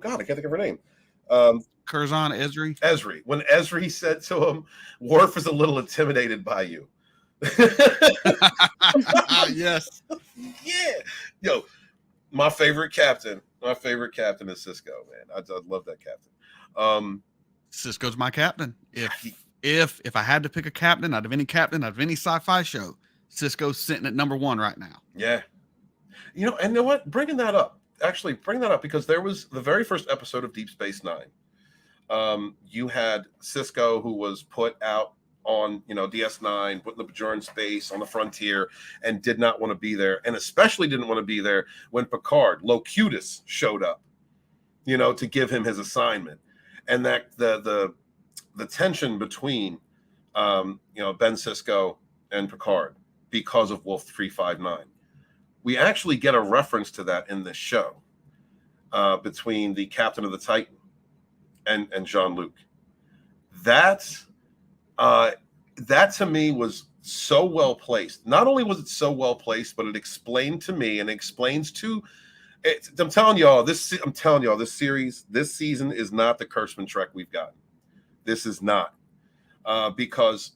god, I can't think of her name. Curzon Ezri. Ezri. When Ezri said to him, Worf is a little intimidated by you. Yes. Yeah. Yo, my favorite captain is Cisco, man. I love that captain. Cisco's my captain. If I had to pick a captain out of any sci-fi show, Cisco's sitting at number 1 right now. Yeah. And you know what? Bring that up because there was the very first episode of Deep Space Nine. You had Cisco, who was put out on DS9, put in the Bajoran space on the frontier, and did not want to be there, and especially didn't want to be there when Picard, Locutus, showed up, to give him his assignment, and that the tension between Ben Sisko and Picard because of Wolf 359. We actually get a reference to that in this show between the captain of the Titan and Jean-Luc. That to me was so well placed. Not only was it so well placed, but it explained to me and explains to. I'm telling y'all, this series, this season is not the Kurtzman Trek we've gotten. This is not, because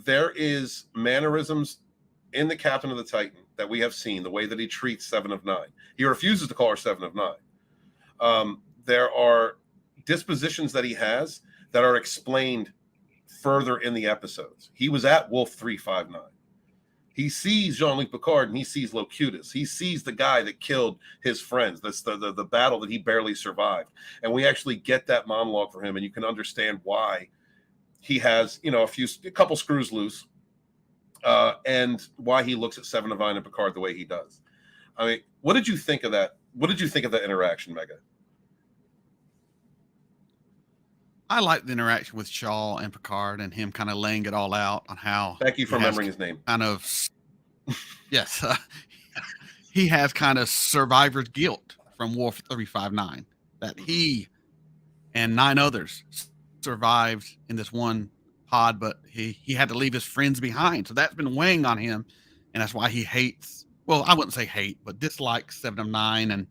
there is mannerisms in the Captain of the Titan that we have seen, the way that he treats 7 of 9. He refuses to call her 7 of 9. There are dispositions that he has that are explained further in the episodes. He was at Wolf 359. He sees Jean-Luc Picard and he sees Locutus. He sees the guy that killed his friends, the battle that he barely survived. And we actually get that monologue from him, and you can understand why he has, a couple screws loose, and why he looks at 7 of 9 and Picard the way he does. I mean, what did you think of that? What did you think of that interaction, Mega? I like the interaction with Shaw and Picard and him kind of laying it all out on how. Thank you for remembering his name. Kind of, yes, he has kind of survivor's guilt from Wolf 359 that he and 9 others survived in this one pod, but he had to leave his friends behind. So that's been weighing on him, and that's why he hates. Well, I wouldn't say hate, but dislikes 7 of 9 and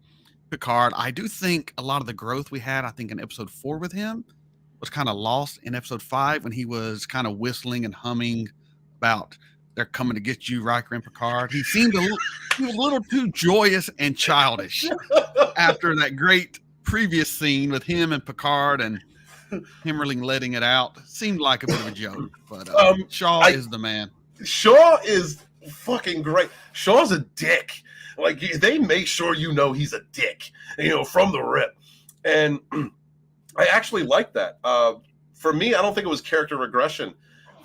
Picard. I do think a lot of the growth we had, I think in episode 4 with him, was kind of lost in episode 5 when he was kind of whistling and humming about they're coming to get you, Riker and Picard. He seemed a little too joyous and childish after that great previous scene with him and Picard and Himmerling letting it out. Seemed like a bit of a joke, but Shaw is the man. Shaw is fucking great. Shaw's a dick. Like, they make sure you know he's a dick, from the rip. And I actually like that. For me, I don't think it was character regression.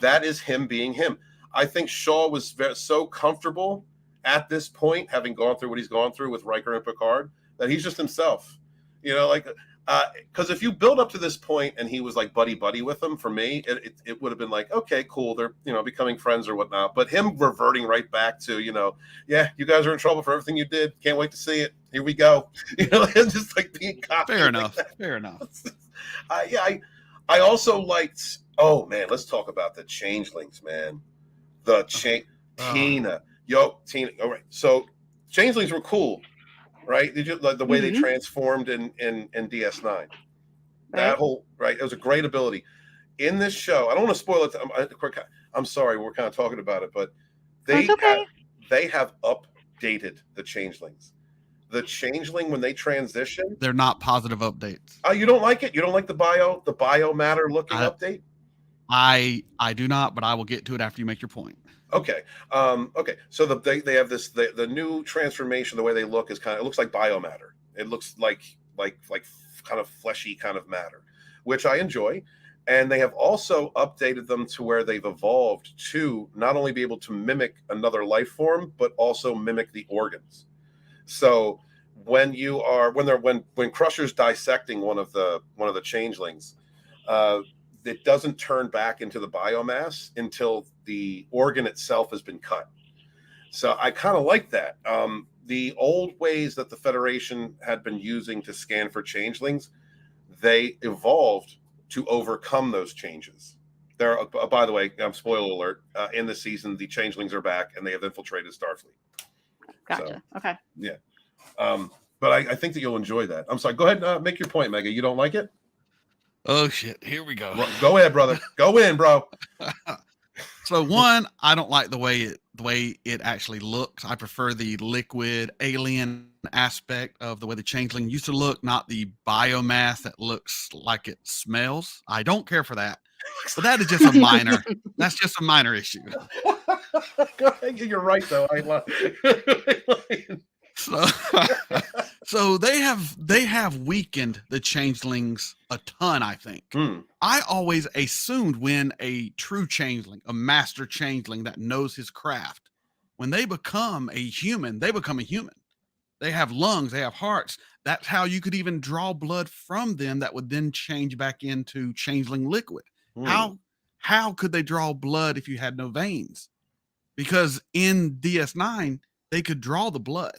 That is him being him. I think Shaw was so comfortable at this point, having gone through what he's gone through with Riker and Picard, that he's just himself. Because if you build up to this point and he was like buddy with them, for me, it would have been like, okay, cool, they're becoming friends or whatnot. But him reverting right back to yeah, you guys are in trouble for everything you did. Can't wait to see it. Here we go. And just like being cocky. Fair enough. Fair enough. I also liked. Oh man, let's talk about the changelings, man. The Tina, Tina. All right, so changelings were cool. Right? Did you like the way they transformed in DS9? That whole it was a great ability. In this show, I don't want to spoil it. I'm sorry, we're kind of talking about it, but they have updated the changelings. The changeling, when they transition, they're not positive updates. Oh, you don't like it? You don't like the biomatter looking update? I do not, but I will get to it after you make your point. Okay. Okay. So they have this the new transformation. The way they look is it looks like biomatter. It looks like kind of fleshy kind of matter, which I enjoy. And they have also updated them to where they've evolved to not only be able to mimic another life form, but also mimic the organs. So when Crusher's dissecting one of the changelings, it doesn't turn back into the biomass until the organ itself has been cut. So I kind of like that. The old ways that the Federation had been using to scan for changelings, they evolved to overcome those changes. There, by the way, spoiler alert, in the season, the changelings are back and they have infiltrated Starfleet. Gotcha. So, okay. Yeah. But I think that you'll enjoy that. I'm sorry. Go ahead, make your point, Mega. You don't like it? Oh shit! Here we go. Go ahead, brother. Go in, bro. So one, I don't like the way it actually looks. I prefer the liquid alien aspect of the way the changeling used to look, not the biomass that looks like it smells. I don't care for that. But that is just a minor. That's just a minor issue. You're right, though. So they have weakened the changelings a ton, I think. I always assumed when a true changeling, a master changeling that knows his craft, when they become a human, they become a human. They have lungs, they have hearts. That's how you could even draw blood from them that would then change back into changeling liquid. How could they draw blood if you had no veins? Because in DS9, they could draw the blood.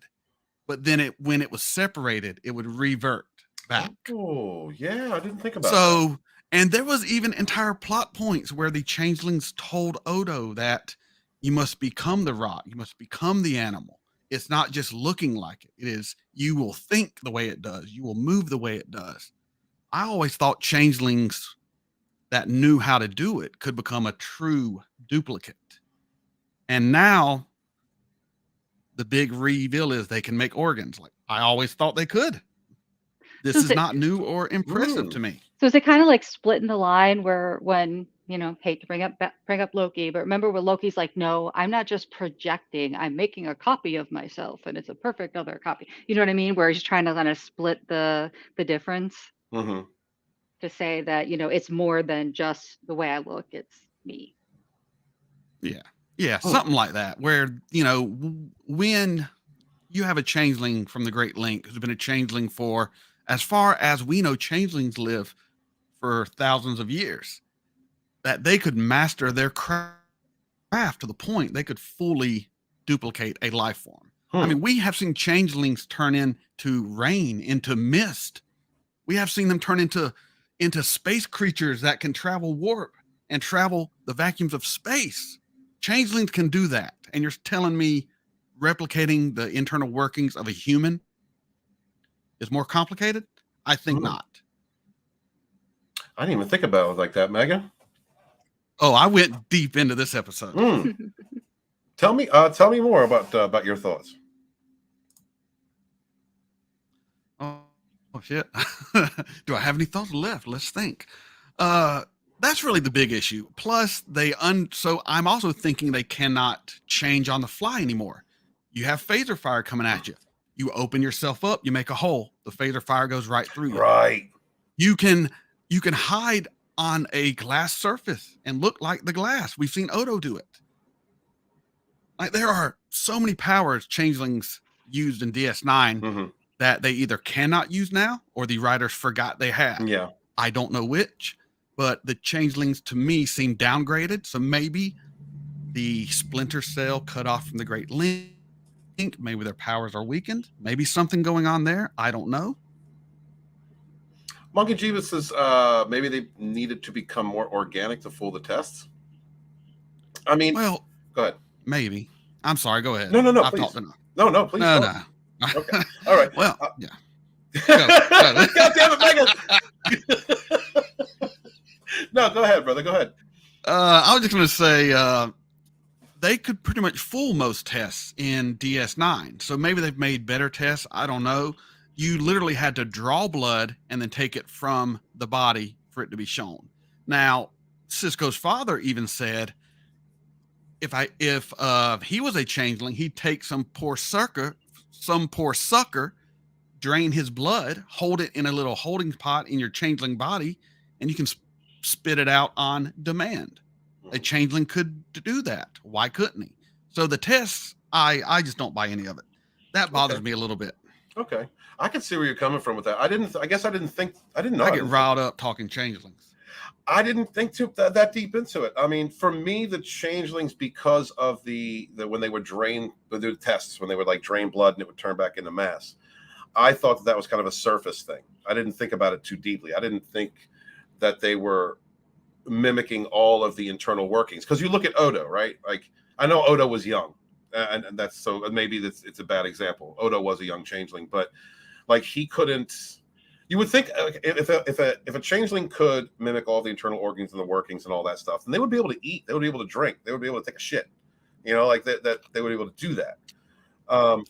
But then when it was separated, it would revert back. Oh, yeah, I didn't think about that. And there was even entire plot points where the changelings told Odo that you must become the rock, you must become the animal. It's not just looking like it. It is, you will think the way it does, you will move the way it does. I always thought changelings that knew how to do it could become a true duplicate. And now the big reveal is they can make organs. Like I always thought they could. This is not new or impressive to me. So is it kind of like splitting the line where when, hate to bring up Loki, but remember when Loki's like, no, I'm not just projecting, I'm making a copy of myself and it's a perfect other copy. You know what I mean? Where he's trying to kind of split the difference to say that, it's more than just the way I look, it's me. Yeah, something like that, where, when you have a changeling from the Great Link who's been a changeling for, as far as we know, changelings live for thousands of years, that they could master their craft to the point they could fully duplicate a life form. I mean, we have seen changelings turn into rain, into mist. We have seen them turn into space creatures that can travel warp and travel the vacuums of space. Changelings can do that. And you're telling me replicating the internal workings of a human is more complicated? I think not. I didn't even think about it like that, Megan. Oh, I went deep into this episode. Tell me more about your thoughts. Oh shit. Do I have any thoughts left? Let's think. That's really the big issue. Plus, so I'm also thinking they cannot change on the fly anymore. You have phaser fire coming at you. You open yourself up, you make a hole. The phaser fire goes right through you. Right. You can hide on a glass surface and look like the glass. We've seen Odo do it. Like, there are so many powers changelings used in DS9 that they either cannot use now or the writers forgot they had. Yeah. I don't know which, but the changelings to me seem downgraded. So maybe the splinter cell cut off from the Great Link. Maybe their powers are weakened. Maybe something going on there. I don't know. Monkey Jeebus says maybe they needed to become more organic to fool the tests. I mean, well, go ahead. Maybe. I'm sorry. Go ahead. No, I've please. talked enough. No, please. No. Okay. All right. Well, yeah. God damn it, Megan. No, go ahead, brother. Go ahead. I was just going to say they could pretty much fool most tests in DS9. So maybe they've made better tests. I don't know. You literally had to draw blood and then take it from the body for it to be shown. Now, Sisko's father even said, if he was a changeling, he'd take some poor sucker, drain his blood, hold it in a little holding pot in your changeling body, and you can spit it out on demand. A changeling could do that. Why couldn't he? So the tests, I just don't buy any of it. That bothers me a little bit. Okay. I can see where you're coming from with that. I didn't know. I get riled up talking changelings. I didn't think that deep into it. I mean, for me, the changelings, because of the when they would drain, the tests, when they would like drain blood and it would turn back into mass, I thought that was kind of a surface thing. I didn't think about it too deeply. I didn't think that they were mimicking all of the internal workings. Because you look at Odo, right? Like, I know Odo was young, and that's so maybe it's a bad example. Odo was a young changeling, but like he couldn't. You would think if a changeling could mimic all the internal organs and the workings and all that stuff, then they would be able to eat. They would be able to drink. They would be able to take a shit. You know, like that they would be able to do that.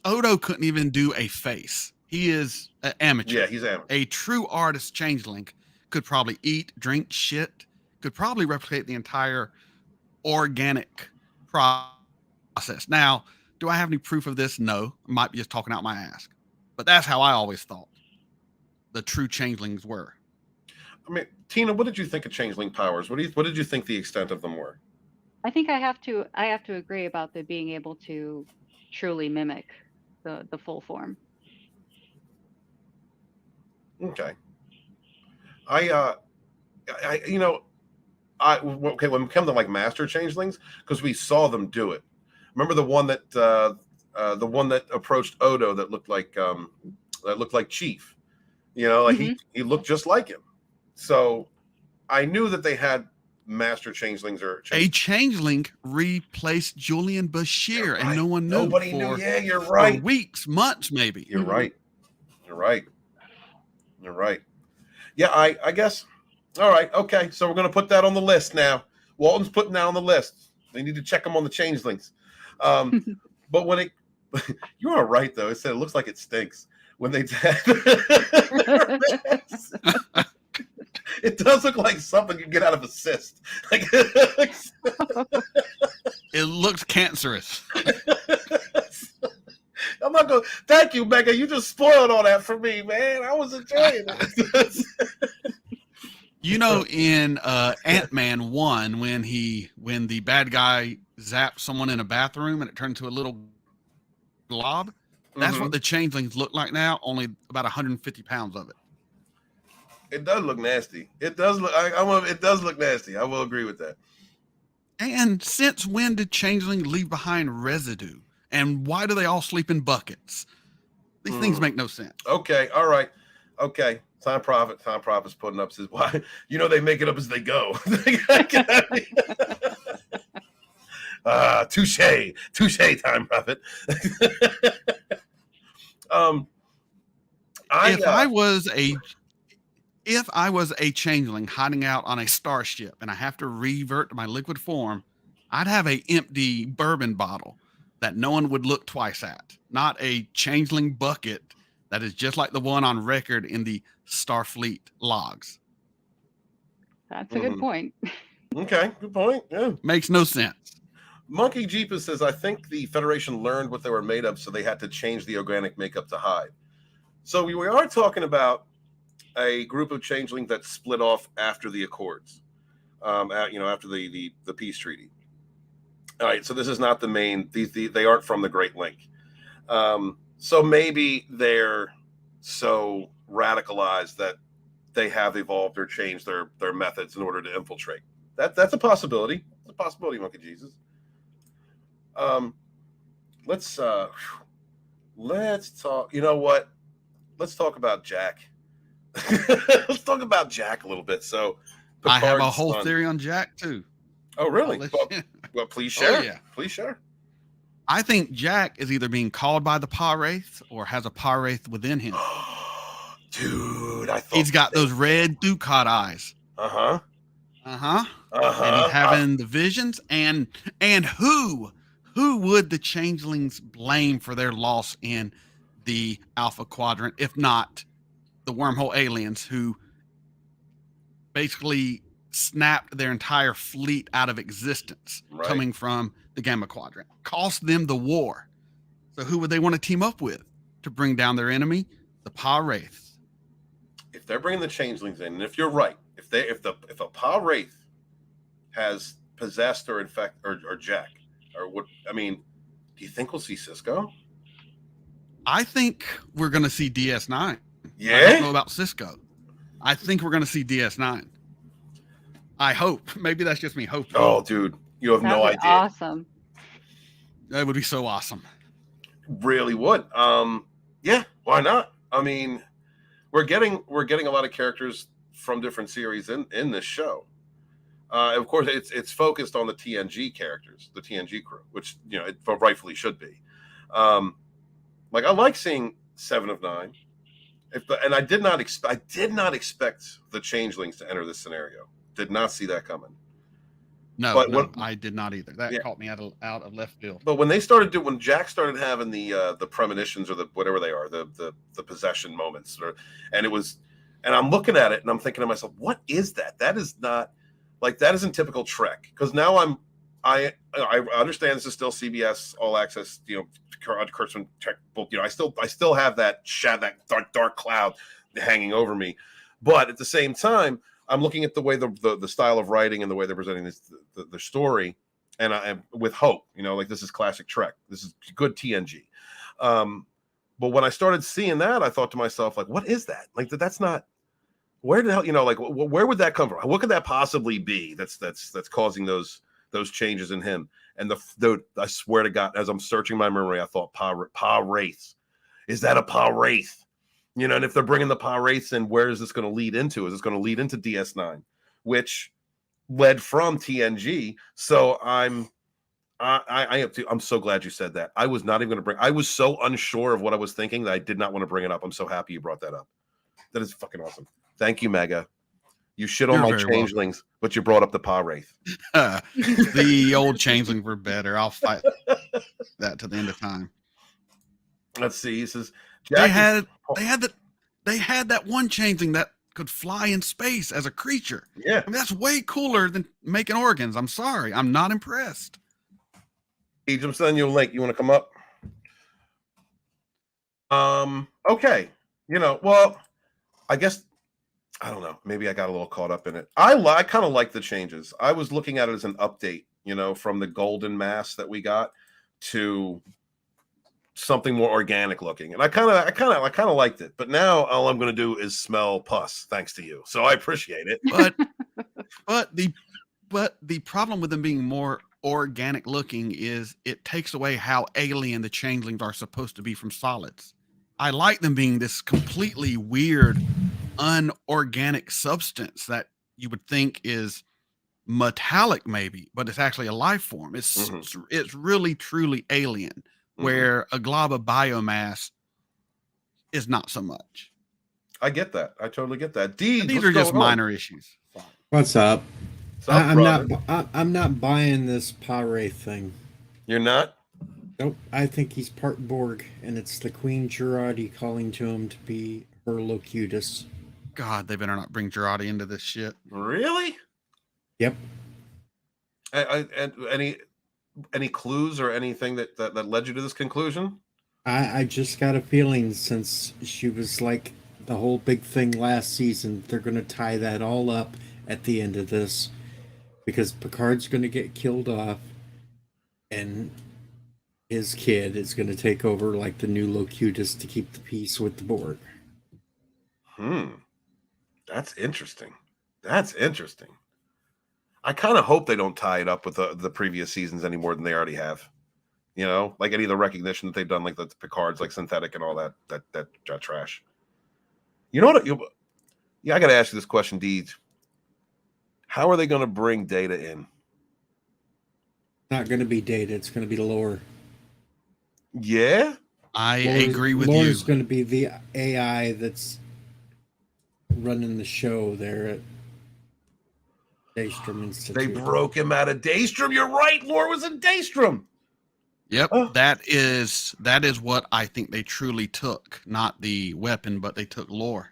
Odo couldn't even do a face. He is an amateur. Yeah, he's amateur. A true artist changeling could probably eat, drink, shit, could probably replicate the entire organic process. Now, do I have any proof of this? No. I might be just talking out my ass. But that's how I always thought the true changelings were. I mean, Tina, what did you think of changeling powers? What did you think the extent of them were? I think I have to agree about the being able to truly mimic the full form. Okay. When it comes to like master changelings, because we saw them do it. Remember the one that approached Odo that looked like Chief. You know, like he looked just like him. So I knew that they had master changelings or a changeling replaced Julian Bashir, and no one knew. Nobody knew. Yeah, you're right. For weeks, months, maybe. You're right. Yeah, I guess. All right. Okay. So we're going to put that on the list now. Walton's putting that on the list. They need to check them on the changelings. But when you are right though. It said it looks like it stinks when they it does look like something you get out of a cyst. Like, it looks cancerous. I'm not going. Thank you, Mega. You just spoiled all that for me, man. I was enjoying it. You know, in Ant-Man 1, when the bad guy zaps someone in a bathroom and it turns to a little glob, that's what the changelings look like now. Only about 150 pounds of it. It does look nasty. It does look. It does look nasty. I will agree with that. And since when did changelings leave behind residue? And why do they all sleep in buckets? These things make no sense. Okay. All right. Okay. Time Prophet's putting up says, why? You know, they make it up as they go. Touche, Time Prophet. If I was a changeling hiding out on a starship and I have to revert to my liquid form, I'd have a empty bourbon bottle that no one would look twice at, not a changeling bucket that is just like the one on record in the Starfleet logs. That's a good point. Okay, good point. Yeah. Makes no sense. Monkey Jeepus says, I think the Federation learned what they were made of, so they had to change the organic makeup to hide. So we are talking about a group of changelings that split off after the Accords, after the peace treaty. All right, so this is not the main. They aren't from the Great Link. So maybe they're so radicalized that they have evolved or changed their methods in order to infiltrate. That's a possibility. It's a possibility, Monkey Jesus. Let's talk. You know what? Let's talk about Jack. Let's talk about Jack a little bit. So, Picard's I have a whole theory on Jack too. Oh, really? Well, please share. Oh, yeah. Please share. I think Jack is either being called by the Pa Wraith or has a Pa Wraith within him. Dude, I thought he's got those red Ducat eyes. Uh-huh. Uh-huh. Uh-huh. And he's having the visions. And who would the changelings blame for their loss in the Alpha Quadrant, if not the wormhole aliens who basically snapped their entire fleet out of existence, coming from the Gamma Quadrant, cost them the war. So who would they want to team up with to bring down their enemy? The Pa Wraiths. If they're bringing the changelings in, and if you're right, if a Pa Wraith has possessed or infect or Jack, or what? I mean, do you think we'll see Cisco? I think we're going to see DS9. Yeah. I don't know about Cisco. I think we're going to see DS9. I hope. Maybe that's just me hoping. Oh, dude, you have no idea. Awesome. That would be so awesome. Really would. Yeah. Why not? I mean, we're getting a lot of characters from different series in this show. Of course, it's focused on the TNG characters, the TNG crew, which it rightfully should be. Like I like seeing 7 of 9. I did not expect the changelings to enter this scenario. Did not see that coming. No, I did not either. That caught me out of left field. But when Jack started having the premonitions or the whatever they are, the possession moments, and I'm looking at it and I'm thinking to myself, what is that? That is not like that isn't typical Trek. Because now I understand this is still CBS All Access, Kurtzman Tech book. I still have that dark cloud hanging over me, but at the same time, I'm looking at the way the style of writing and the way they're presenting the story, and I'm with hope. Like this is classic Trek. This is good TNG. But when I started seeing that, I thought to myself, like, what is that? Like that's not. Where the hell? Like where would that come from? What could that possibly be? That's causing those changes in him. And I swear to God, as I'm searching my memory, I thought Pa Wraith. Is that a Pa Wraith? And if they're bringing the Pa Wraiths in, where is this going to lead into? Is this going to lead into DS9, which led from TNG? So I'm so glad you said that. I was not even going to I was so unsure of what I was thinking that I did not want to bring it up. I'm so happy you brought that up. That is fucking awesome. Thank you, Mega. You shit on my changelings, but you brought up the Pa Wraith. The old changelings were better. I'll fight that to the end of time. Let's see. He says they had that one changeling that could fly in space as a creature. Yeah, I mean, that's way cooler than making organs. I'm sorry, I'm not impressed. I'm sending you a link. You want to come up? Okay. Well, I guess. I don't know. Maybe I got a little caught up in it. I kind of like the changes. I was looking at it as an update, from the golden mass that we got to something more organic looking. And I kind of liked it. But now all I'm going to do is smell pus, thanks to you. So I appreciate it. But the problem with them being more organic looking is it takes away how alien the changelings are supposed to be from solids. I like them being this completely weird, unorganic substance that you would think is metallic maybe, but it's actually a life form. It's really truly alien, where a glob of biomass is not so much. I get that. I totally get that. These are just minor issues. What's up? I'm not buying this Pa Wraith thing. You're not? Nope. I think he's part Borg, and it's the Queen Jurati calling to him to be her locutus. God, they better not bring Girardi into this shit. Really? Yep. And any clues or anything that led you to this conclusion? I just got a feeling, since she was like the whole big thing last season, they're going to tie that all up at the end of this, because Picard's going to get killed off and his kid is going to take over like the new Locutus to keep the peace with the Borg. That's interesting. I kind of hope they don't tie it up with the previous seasons any more than they already have. You know, like any of the recognition that they've done, like the Picard's like synthetic and all that trash. You know what? I got to ask you this question, Deej. How are they going to bring Data in? Not going to be Data. It's going to be lore. Yeah, I agree with you. Lore's going to be the AI that's running the show there at Daystrom Institute. They broke him out of Daystrom. You're right. Lore was in Daystrom. Yep, that is what I think they truly took. Not the weapon, but they took lore.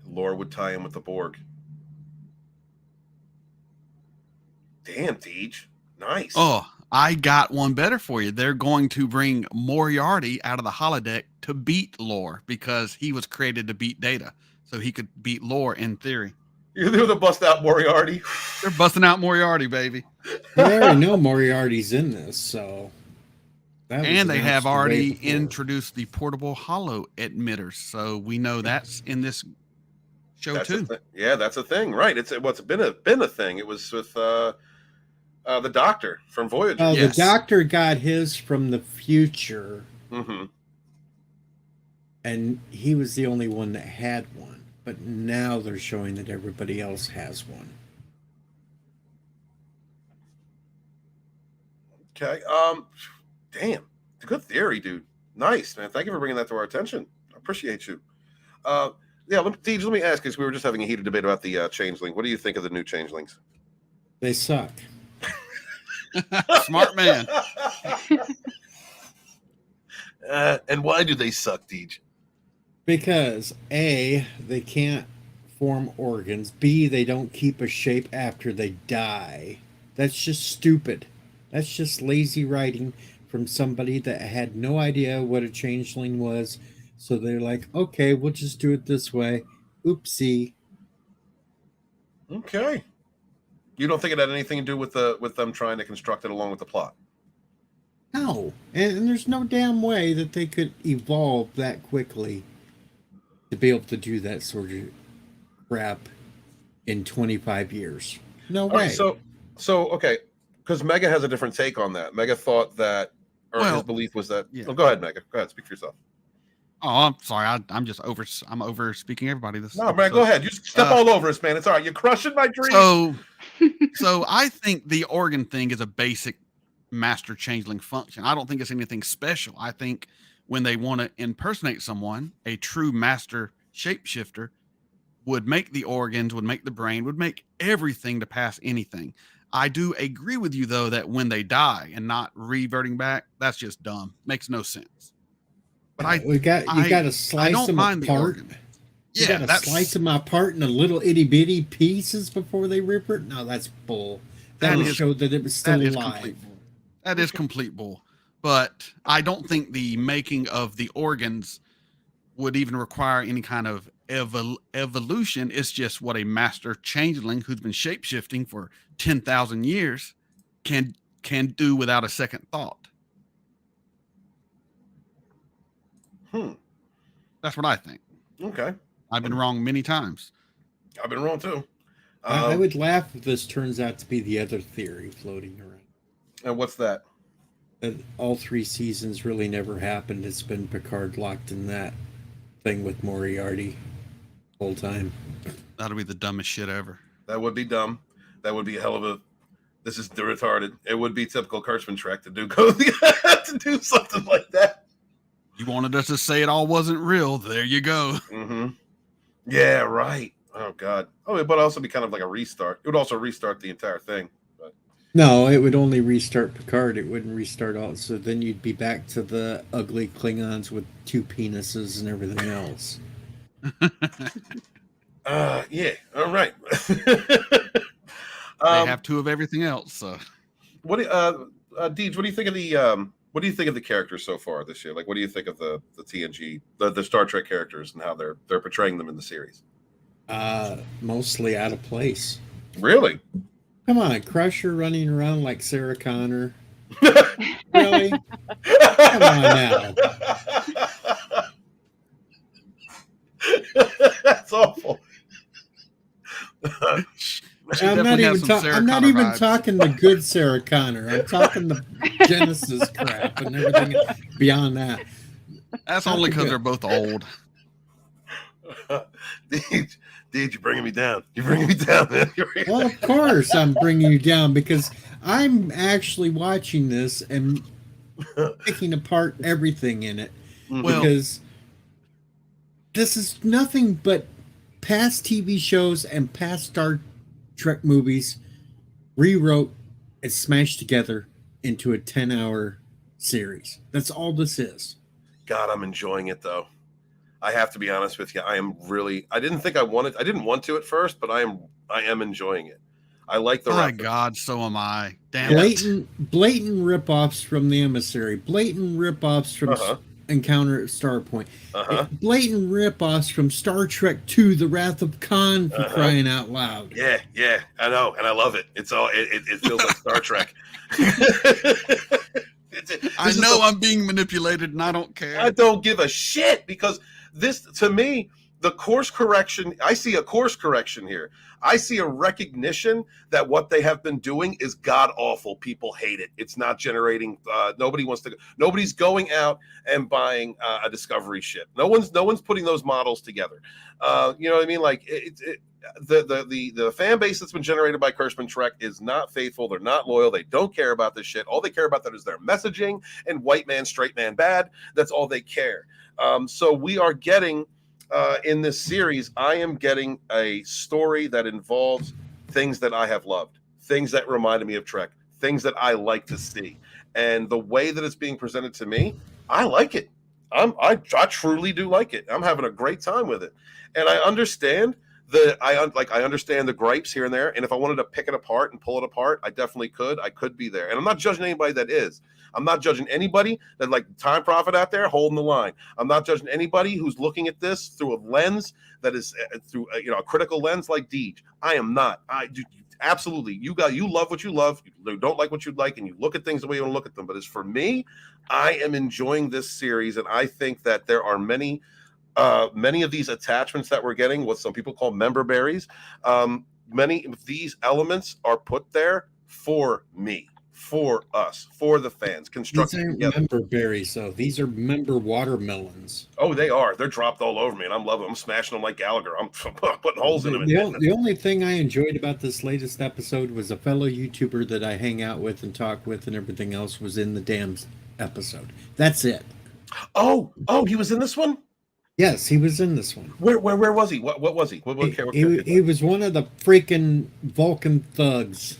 Lore would tie in with the Borg. Damn, Deej. Nice. Oh, I got one better for you. They're going to bring Moriarty out of the holodeck to beat Lore, because he was created to beat Data. So he could beat Lore in theory. You're the bust out Moriarty. They're busting out Moriarty, baby. They already know Moriarty's in this, so. And they have already introduced the portable holo emitters, so we know that's in this show too. Yeah, that's a thing, right? It's been a thing. It was with the Doctor from Voyager. Oh, yes. The Doctor got his from the future, and he was the only one that had one. But now they're showing that everybody else has one. Okay. Damn. It's a good theory, dude. Nice, man. Thank you for bringing that to our attention. I appreciate you. Deej, let me ask you, because we were just having a heated debate about the Changeling. What do you think of the new Changelings? They suck. Smart man. And why do they suck, Deej? Because A, they can't form organs. B, they don't keep a shape after they die. That's just stupid. That's just lazy writing from somebody that had no idea what a changeling was. So they're like, okay, we'll just do it this way. Oopsie. Okay. You don't think it had anything to do with them trying to construct it along with the plot? No. And there's no damn way that they could evolve that quickly to be able to do that sort of crap in 25 years. No way. Right, so okay, because Mega has a different take on that. Mega thought that, his belief was that. Yeah. Oh, go ahead, Mega. Go ahead, speak for yourself. Oh, I'm sorry. I'm over speaking everybody. Man, go ahead. You step all over us, man. It's all right. You're crushing my dream. So I think the organ thing is a basic master changeling function. I don't think it's anything special. I think when they want to impersonate someone, a true master shapeshifter would make the organs, would make the brain, would make everything to pass anything. I do agree with you, though, that when they die and not reverting back, that's just dumb. Makes no sense. But you got to slice them apart. You got to slice them apart into little itty bitty pieces before they rip it. No, that's bull. That showed that it was still alive. That is complete bull. But I don't think the making of the organs would even require any kind of evolution. It's just what a master changeling who's been shapeshifting for 10,000 years can do without a second thought. That's what I think. Okay. I've been wrong many times. I've been wrong too. I would laugh if this turns out to be the other theory floating around. And what's that? That all 3 seasons really never happened. It's been Picard locked in that thing with Moriarty the whole time. That'll be the dumbest shit ever. That would be dumb. That would be a hell of a. This is retarded. It would be typical Kurtzman Trek to do something like that. You wanted us to say it all wasn't real. There you go. Mm-hmm. Yeah, right. Oh God. Oh, but also be kind of like a restart. It would also restart the entire thing. But. No, it would only restart Picard. It wouldn't restart all. So then you'd be back to the ugly Klingons with 2 penises and everything else. Yeah. All right. They have two of everything else. So. What do Deej, what do you think of the characters so far this year? Like, what do you think of the TNG, the Star Trek characters and how they're portraying them in the series? Mostly out of place. Really? Come on, Crusher running around like Sarah Connor. Really? Come on now. That's awful. I'm not even talking the good Sarah Connor. I'm talking the Genesis crap and everything beyond that. That's only because they're both old. Deej, you're bringing me down. You're bringing me down, man. Well, of course I'm bringing you down because I'm actually watching this and picking apart everything in it. Because this is nothing but past TV shows and past Star Trek movies rewrote and smashed together into a 10-hour series. That's all this is. God, I'm enjoying it though. I have to be honest with you. I didn't want to at first, but I am enjoying it. I like the My God, so am I. Damn blatant rip-offs from The Emissary, blatant rip-offs from Encounter at Starpoint, blatant rip-offs from Star Trek II, The Wrath of Khan, for crying out loud. Yeah, I know, and I love it. It's all it feels like Star Trek. I know I'm being manipulated, and I don't care. I don't give a shit because this, to me, the course correction. I see a course correction here. I see a recognition that what they have been doing is god awful. People hate it. It's not generating. Nobody's going out and buying a Discovery ship. No one's putting those models together. You know what I mean? Like the fan base that's been generated by Kurtzman Trek is not faithful. They're not loyal. They don't care about this shit. All they care about that is their messaging and white man, straight man, bad. That's all they care. So we are getting. In this series, I am getting a story that involves things that I have loved, things that reminded me of Trek, things that I like to see. And the way that it's being presented to me, I like it. I truly do like it. I'm having a great time with it. And I understand I understand the gripes here and there. And if I wanted to pick it apart and pull it apart, I definitely could. I could be there. And I'm not judging anybody that is. I'm not judging anybody that like Time Prophet out there holding the line. I'm not judging anybody who's looking at this through a lens that is through a critical lens like Deej. I am not. I do absolutely. You love what you love. You don't like what you like, and you look at things the way you want to look at them. But as for me, I am enjoying this series, and I think that there are many of these attachments that we're getting, what some people call member berries. Many of these elements are put there for me. For us, for the fans, constructed together. These aren't member berries, though. These are member watermelons. Oh, they are. They're dropped all over me, and I'm loving them. I'm smashing them like Gallagher. I'm putting holes in them. The only thing I enjoyed about this latest episode was a fellow YouTuber that I hang out with and talk with, and everything else was in the damn episode. That's it. Oh, he was in this one? Yes, he was in this one. Where was he? What was he? He was one of the freaking Vulcan thugs.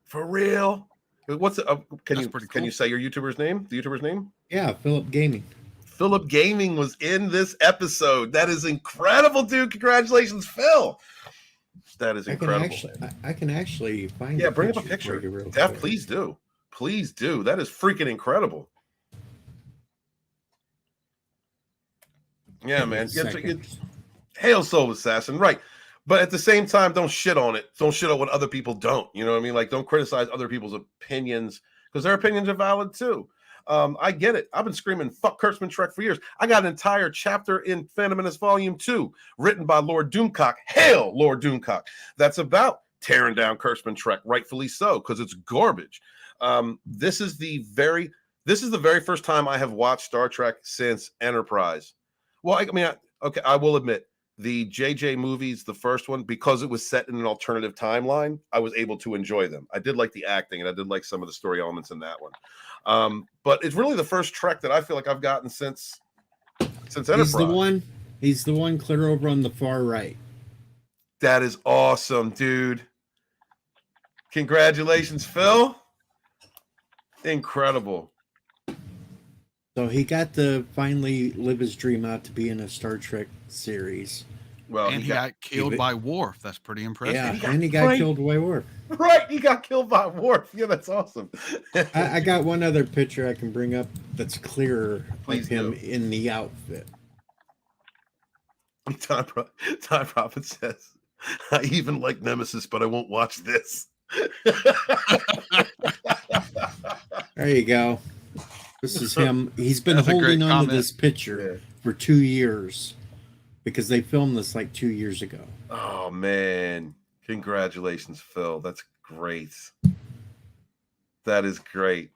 For real? What's can you say your YouTuber's name? The YouTuber's name? Yeah, Philip Gaming. Philip Gaming was in this episode. That is incredible, dude. Congratulations, Phil. That is incredible. I can actually find. Yeah, bring up a picture. Please do. Please do. That is freaking incredible. Yeah, man. Hail Soul Assassin, right? But at the same time, don't shit on it. Don't shit on what other people don't. You know what I mean? Like, don't criticize other people's opinions because their opinions are valid too. I get it. I've been screaming "fuck Kurtzman Trek" for years. I got an entire chapter in Phantom Menace Volume 2 written by Lord Doomcock. Hail, Lord Doomcock. That's about tearing down Kurtzman Trek, rightfully so, because it's garbage. This is the very first time I have watched Star Trek since Enterprise. Well, I will admit. The JJ movies, the first one, because it was set in an alternative timeline, I was able to enjoy them. I did like the acting, and I did like some of the story elements in that one. But it's really the first Trek that I feel like I've gotten since Enterprise. He's the one clear over on the far right. That is awesome, dude. Congratulations, Phil. Incredible. So he got to finally live his dream out to be in a Star Trek series. Well, and he got killed by Worf. That's pretty impressive. Yeah, and he got killed by Worf. Right, he got killed by Worf. Yeah, that's awesome. I got one other picture I can bring up that's clearer Please of him do. in the outfit. Time Prophet says, I even like Nemesis, but I won't watch this. There you go. This is him. He's been holding on to this picture for 2 years because they filmed this like 2 years ago. Oh, man. Congratulations, Phil. That's great. That is great.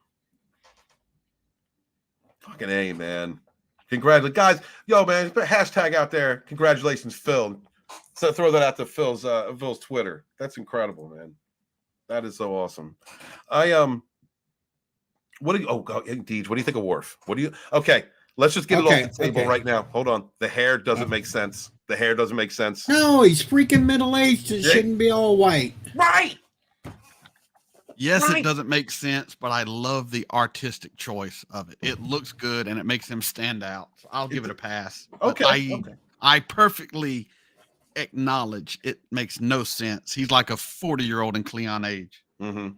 Fucking A, man. Congratulations. Guys, yo, man, put a hashtag out there. Congratulations, Phil. So throw that out to Phil's Twitter. That's incredible, man. That is so awesome. What do you, oh, Deej, what do you think of Worf? Okay, let's just get it off the table right now. Hold on. The hair doesn't make sense. The hair doesn't make sense. No, he's freaking middle-aged. It shouldn't be all white. Right. Yes, it doesn't make sense, but I love the artistic choice of it. It looks good and it makes him stand out. So I'll give it a pass. Okay. I perfectly acknowledge it makes no sense. He's like a 40-year-old in Cleon age. Mm-hmm.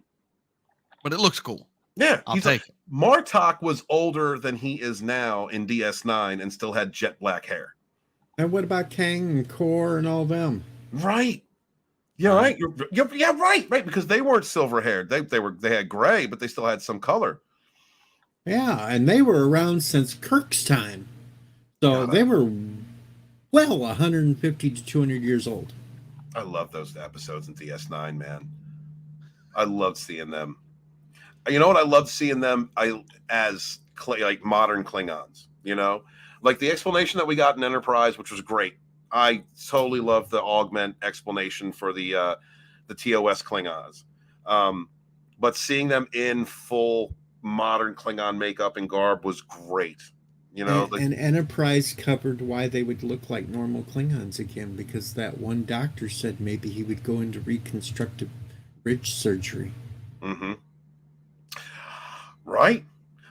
But it looks cool. Yeah. I'll take it. Martok was older than he is now in DS9 and still had jet black hair. And what about Kang and Kor and all them? Right. Yeah, right. Yeah, right. Because they weren't silver haired. They had gray, but they still had some color. Yeah, and they were around since Kirk's time. So they were 150 to 200 years old. I love those episodes in DS9, man. I love seeing them. You know what? I love seeing them as like modern Klingons, you know? Like the explanation that we got in Enterprise, which was great. I totally love the augment explanation for the TOS Klingons. But seeing them in full modern Klingon makeup and garb was great. You know, and Enterprise covered why they would look like normal Klingons again, because that one doctor said maybe he would go into reconstructive bridge surgery. Mm-hmm. Right.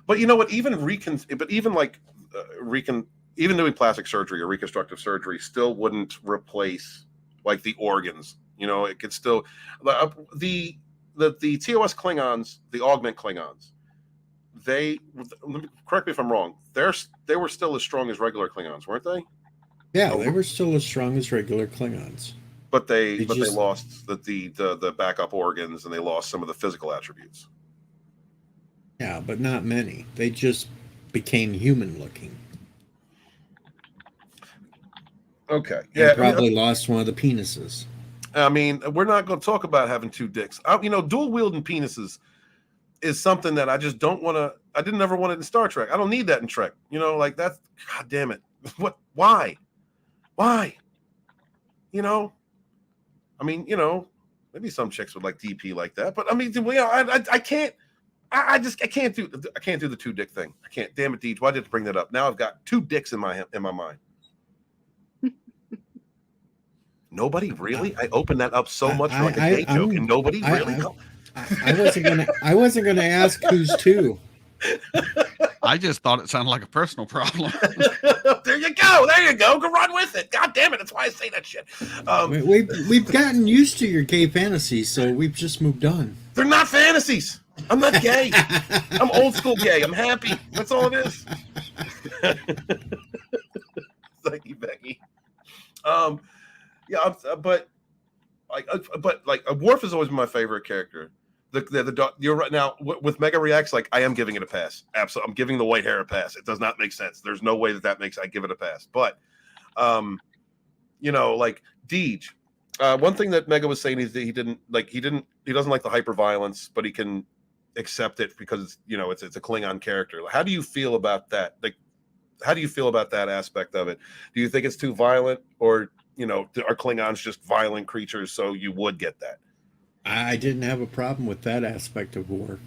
But you know what? Even doing plastic surgery or reconstructive surgery still wouldn't replace like the organs. You know, it could still the TOS Klingons, the augment Klingons. Correct me if I'm wrong. They were still as strong as regular Klingons, weren't they? Yeah, they were still as strong as regular Klingons. But they lost the backup organs and they lost some of the physical attributes. Yeah, but not many. They just became human looking. Okay. Yeah, probably lost one of the penises. I mean, we're not going to talk about having two dicks. Dual wielding penises is something that I just don't want to. I didn't ever want it in Star Trek. I don't need that in Trek. You know, like that's, God damn it. What? Why? You know, I mean, you know, maybe some chicks would like DP like that, but I mean, I can't. I can't do the two dick thing. I can't. Damn it, Deej. Why did I bring that up? Now I've got two dicks in my mind. Nobody really? I opened that up so much like a gay joke, and nobody really. I wasn't gonna ask who's two. I just thought it sounded like a personal problem. There you go. Go run with it. God damn it. That's why I say that shit. We've gotten used to your gay fantasies, so we've just moved on. They're not fantasies. I'm not gay. I'm old school gay. I'm happy. That's all it is. Thank you, Becky. Yeah, but Worf has always been my favorite character. You're right now with Mega Reacts. Like I am giving it a pass. Absolutely, I'm giving the white hair a pass. It does not make sense. There's no way that makes. I give it a pass. But, you know, like Deej. One thing that Mega was saying is that he doesn't like the hyper violence, but he can accept it because it's a Klingon character. How do you feel about that? Like, how do you feel about that aspect of it? Do you think it's too violent, or are Klingons just violent creatures? So you would get that. I didn't have a problem with that aspect of Worf.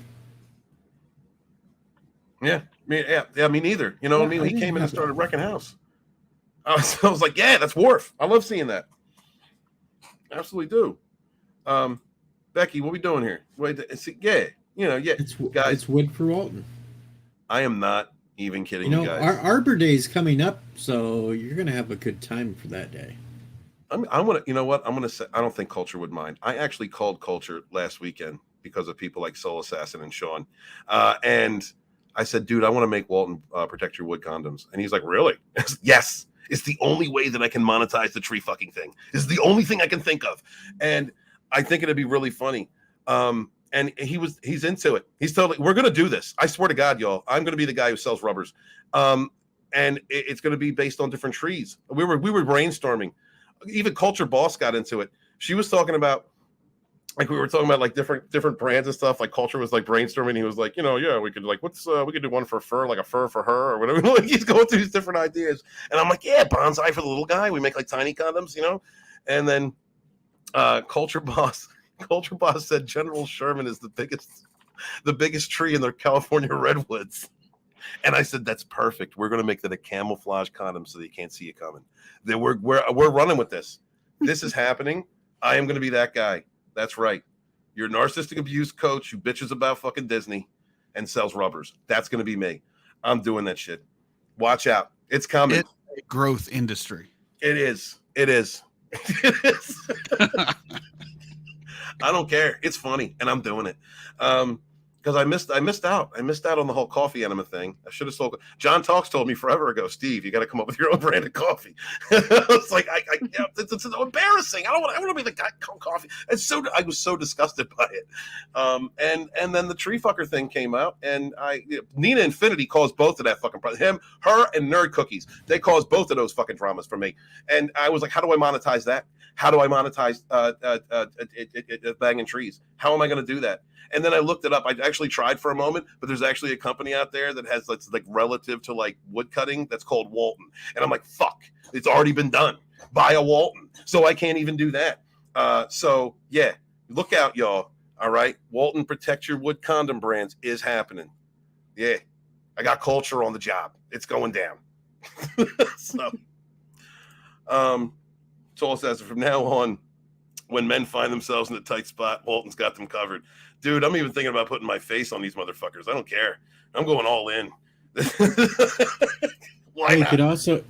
Yeah, me neither. You know what I mean? He came in and started wrecking house. I was like, yeah, that's Worf. I love seeing that. Absolutely do. Becky, what are we doing here? Wait, guys. It's wood for Walton. I am not even kidding you guys. Our Arbor Day is coming up, so you're gonna have a good time for that day. I'm gonna, you know what? I'm gonna say I don't think Culture would mind. I actually called Culture last weekend because of people like Soul Assassin and Sean, and I said, dude, I want to make Walton protect your wood condoms, and he's like, really? Yes, it's the only way that I can monetize the tree fucking thing. It's the only thing I can think of, and I think it'd be really funny. And he's into it. He's totally, we're gonna do this. I swear to God, y'all, I'm gonna be the guy who sells rubbers, and it's gonna be based on different trees. We were brainstorming. Even Culture Boss got into it. She was talking about, like, we were talking about like different brands and stuff. Like Culture was like brainstorming. He was like, yeah, we could like, we could do one for fur, like a fur for her or whatever. Like he's going through these different ideas, and I'm like, yeah, bonsai for the little guy. We make like tiny condoms, And then Culture Boss said General Sherman is the biggest tree in the California redwoods. And I said, that's perfect. We're going to make that a camouflage condom so that you can't see it coming. Then we're running with this. This is happening. I am going to be that guy. That's right. You're a narcissistic abuse coach who bitches about fucking Disney and sells rubbers. That's going to be me. I'm doing that shit. Watch out. It's coming. It's a growth industry. It is. It is. I don't care. It's funny, and I'm doing it. Because I missed out. I missed out on the whole coffee enema thing. I should have sold. John Talks told me forever ago, Steve, you got to come up with your own brand of coffee. It's like it's embarrassing. I don't want to be the guy coffee. I was so disgusted by it. And then the tree fucker thing came out, and Nina Infinity caused both of that fucking problem. Her, and Nerd Cookies. They caused both of those fucking dramas for me. And I was like, how do I monetize that? How do I monetize banging trees? How am I going to do that? And then I looked it up. I actually tried for a moment, but there's actually a company out there that has that's like relative to like wood cutting that's called Walton. And I'm like, fuck, it's already been done by a Walton. So I can't even do that. So yeah, look out, y'all. All right. Walton Protect Your Wood Condom Brands is happening. Yeah. I got Culture on the job. It's going down. So, Soul says from now on, when men find themselves in a tight spot, Walton's got them covered. Dude, I'm even thinking about putting my face on these motherfuckers. I don't care. I'm going all in. Why not?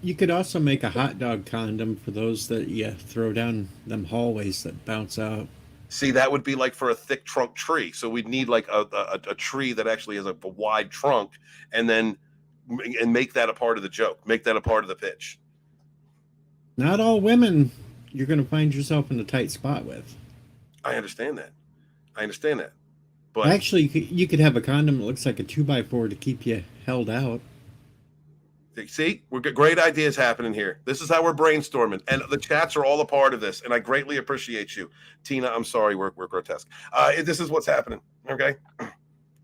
You could also make a hot dog condom for those that you throw down them hallways that bounce out. See, that would be like for a thick trunk tree. So we'd need like a tree that actually has a wide trunk, and make that a part of the joke. Make that a part of the pitch. Not all women you're going to find yourself in a tight spot with. I understand that. But actually, you could have a condom that looks like a 2x4 to keep you held out. See, we're great ideas happening here. This is how we're brainstorming, and the chats are all a part of this. And I greatly appreciate you, Tina. I'm sorry, we're grotesque. This is what's happening. Okay,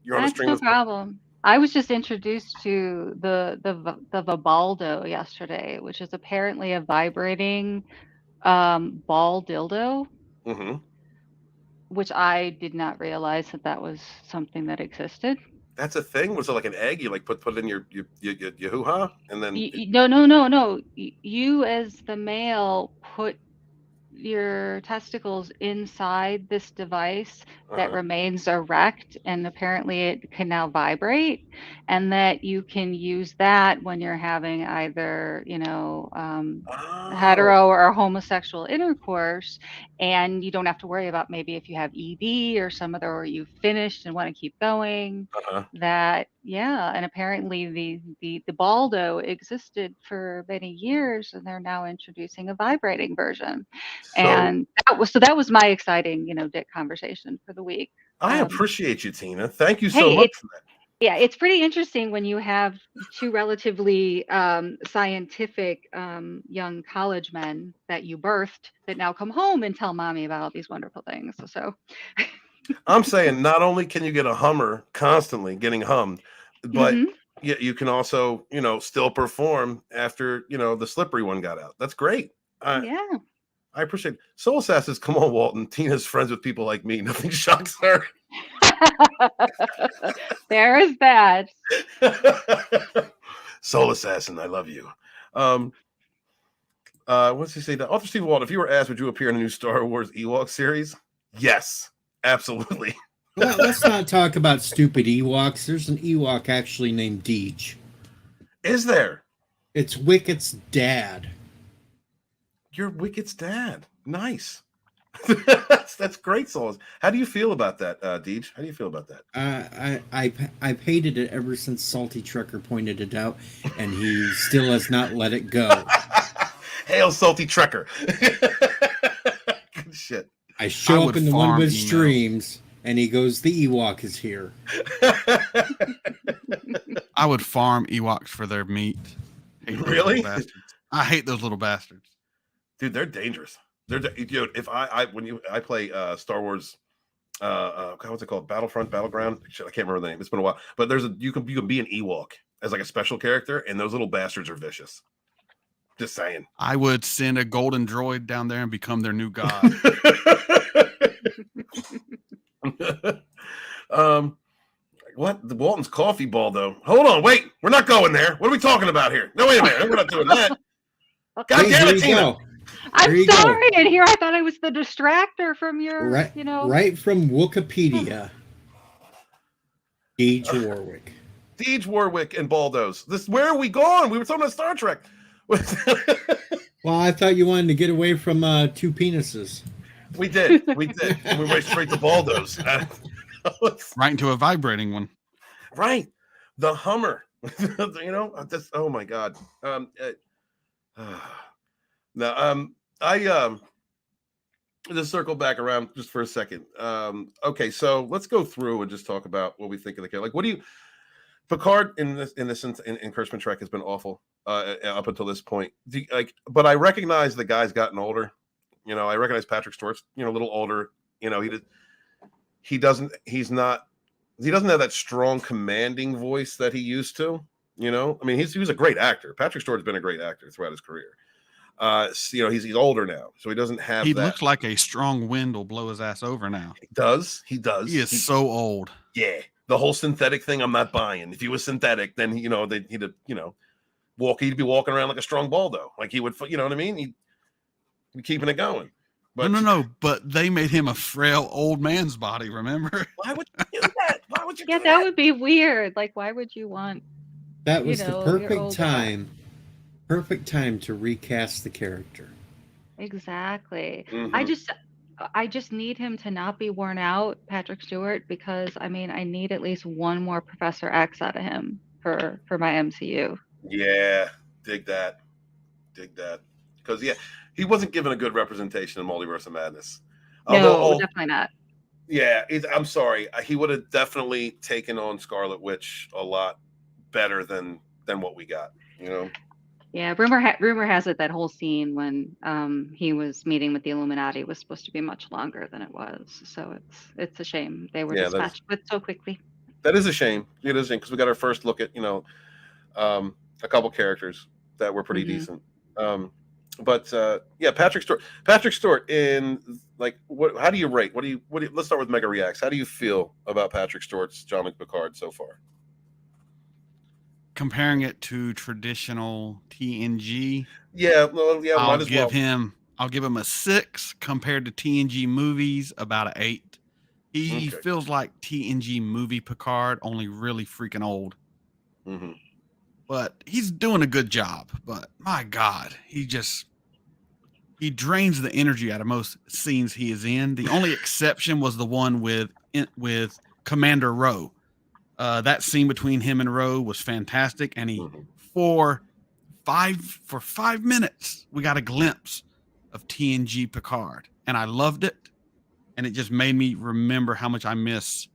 you're on a stream. That's no problem. I was just introduced to the Vibaldo yesterday, which is apparently a vibrating ball dildo. Mm-hmm. Which I did not realize that was something that existed. That's a thing? Was it like an egg? You like put it in your hoo-ha? And then No. You as the male put your testicles inside this device that remains erect, and apparently it can now vibrate, and that you can use that when you're having either hetero or homosexual intercourse, and you don't have to worry about maybe if you have ED or some other, or you finished and want to keep going. And apparently the Baldo existed for many years, and they're now introducing a vibrating version. And that was my exciting, dick conversation for the week. I appreciate you, Tina. Thank you so much for that. Yeah, it's pretty interesting when you have two relatively scientific young college men that you birthed that now come home and tell mommy about these wonderful things. So I'm saying not only can you get a Hummer constantly getting hummed, but you can also, still perform after, the slippery one got out. That's great. I appreciate it. Soul Assassins, come on, Walton. Tina's friends with people like me. Nothing shocks her. There is that. Soul Assassin, I love you. What's he say? Author Steve Walton, if you were asked, would you appear in a new Star Wars Ewok series? Yes, absolutely. Well, let's not talk about stupid Ewoks. There's an Ewok actually named Deej. Is there? It's Wicket's dad. You're Wicket's dad. Nice. That's great, Souls. How do you feel about that, Deej? How do you feel about that? I've hated it ever since Salty Trucker pointed it out, and he still has not let it go. Hail, Salty Trucker. Good shit. I show up in one of his streams, and he goes, "The Ewok is here." I would farm Ewoks for their meat. Really? I hate those little bastards. Dude, they're dangerous. Dude, if I play Star Wars, what's it called? Battleground. Shit, I can't remember the name. It's been a while. But you can be an Ewok as like a special character, and those little bastards are vicious. Just saying. I would send a golden droid down there and become their new god. What? The Walton's coffee ball, though. Hold on, wait. We're not going there. What are we talking about here? No, wait a minute. We're not doing that. God damn it, Tina. I'm sorry. And here I thought I was the distractor from your, Right from Wikipedia. Deej Warwick. Deej Warwick and Baldos. Where are we going? We were talking about Star Trek. Well, I thought you wanted to get away from two penises. We did. And we went straight to Baldos. Right into a vibrating one. Right. The Hummer. Oh my God. I just circle back around just for a second. Okay, so let's go through and just talk about what we think of the character. Like, what do you Picard in Kurtzman Trek has been awful up until this point. But I recognize the guy's gotten older. I recognize Patrick Stewart's a little older. He doesn't have that strong commanding voice that he used to. He was a great actor. Patrick Stewart's been a great actor throughout his career. He's older now, so he doesn't have. He looks like a strong wind will blow his ass over now. He does. He is so old. Yeah, the whole synthetic thing, I'm not buying. If he was synthetic, then he'd be walking around like a strong Baldo. Like he would, you know what I mean? He'd be keeping it going. But no. But they made him a frail old man's body. Remember? Why would you do that? Why would you? Yeah, that would be weird. Like, why would you want? That was the perfect time. Perfect time to recast the character. Exactly. Mm-hmm. I just need him to not be worn out, Patrick Stewart, because I need at least one more Professor X out of him for my MCU. Yeah, dig that. Because he wasn't given a good representation in Multiverse of Madness. No, definitely not. Yeah, I'm sorry. He would have definitely taken on Scarlet Witch a lot better than what we got. Yeah, rumor has it that whole scene when he was meeting with the Illuminati was supposed to be much longer than it was. So it's a shame they were dispatched with so quickly. That is a shame. It is because we got our first look at a couple characters that were pretty decent. Patrick Stewart in what? How do you rate? What do you? Let's start with Mega Reacts. How do you feel about Patrick Stewart's Jean-Luc Picard so far? Comparing it to traditional TNG, I'll give him a 6. Compared to TNG movies, about an 8. He feels like TNG movie Picard, only really freaking old. Mm-hmm. But he's doing a good job. But my God, he drains the energy out of most scenes he is in. The only exception was the one with Commander Rowe. That scene between him and Rowe was fantastic, and for 5 minutes we got a glimpse of TNG Picard, and I loved it, and it just made me remember how much I miss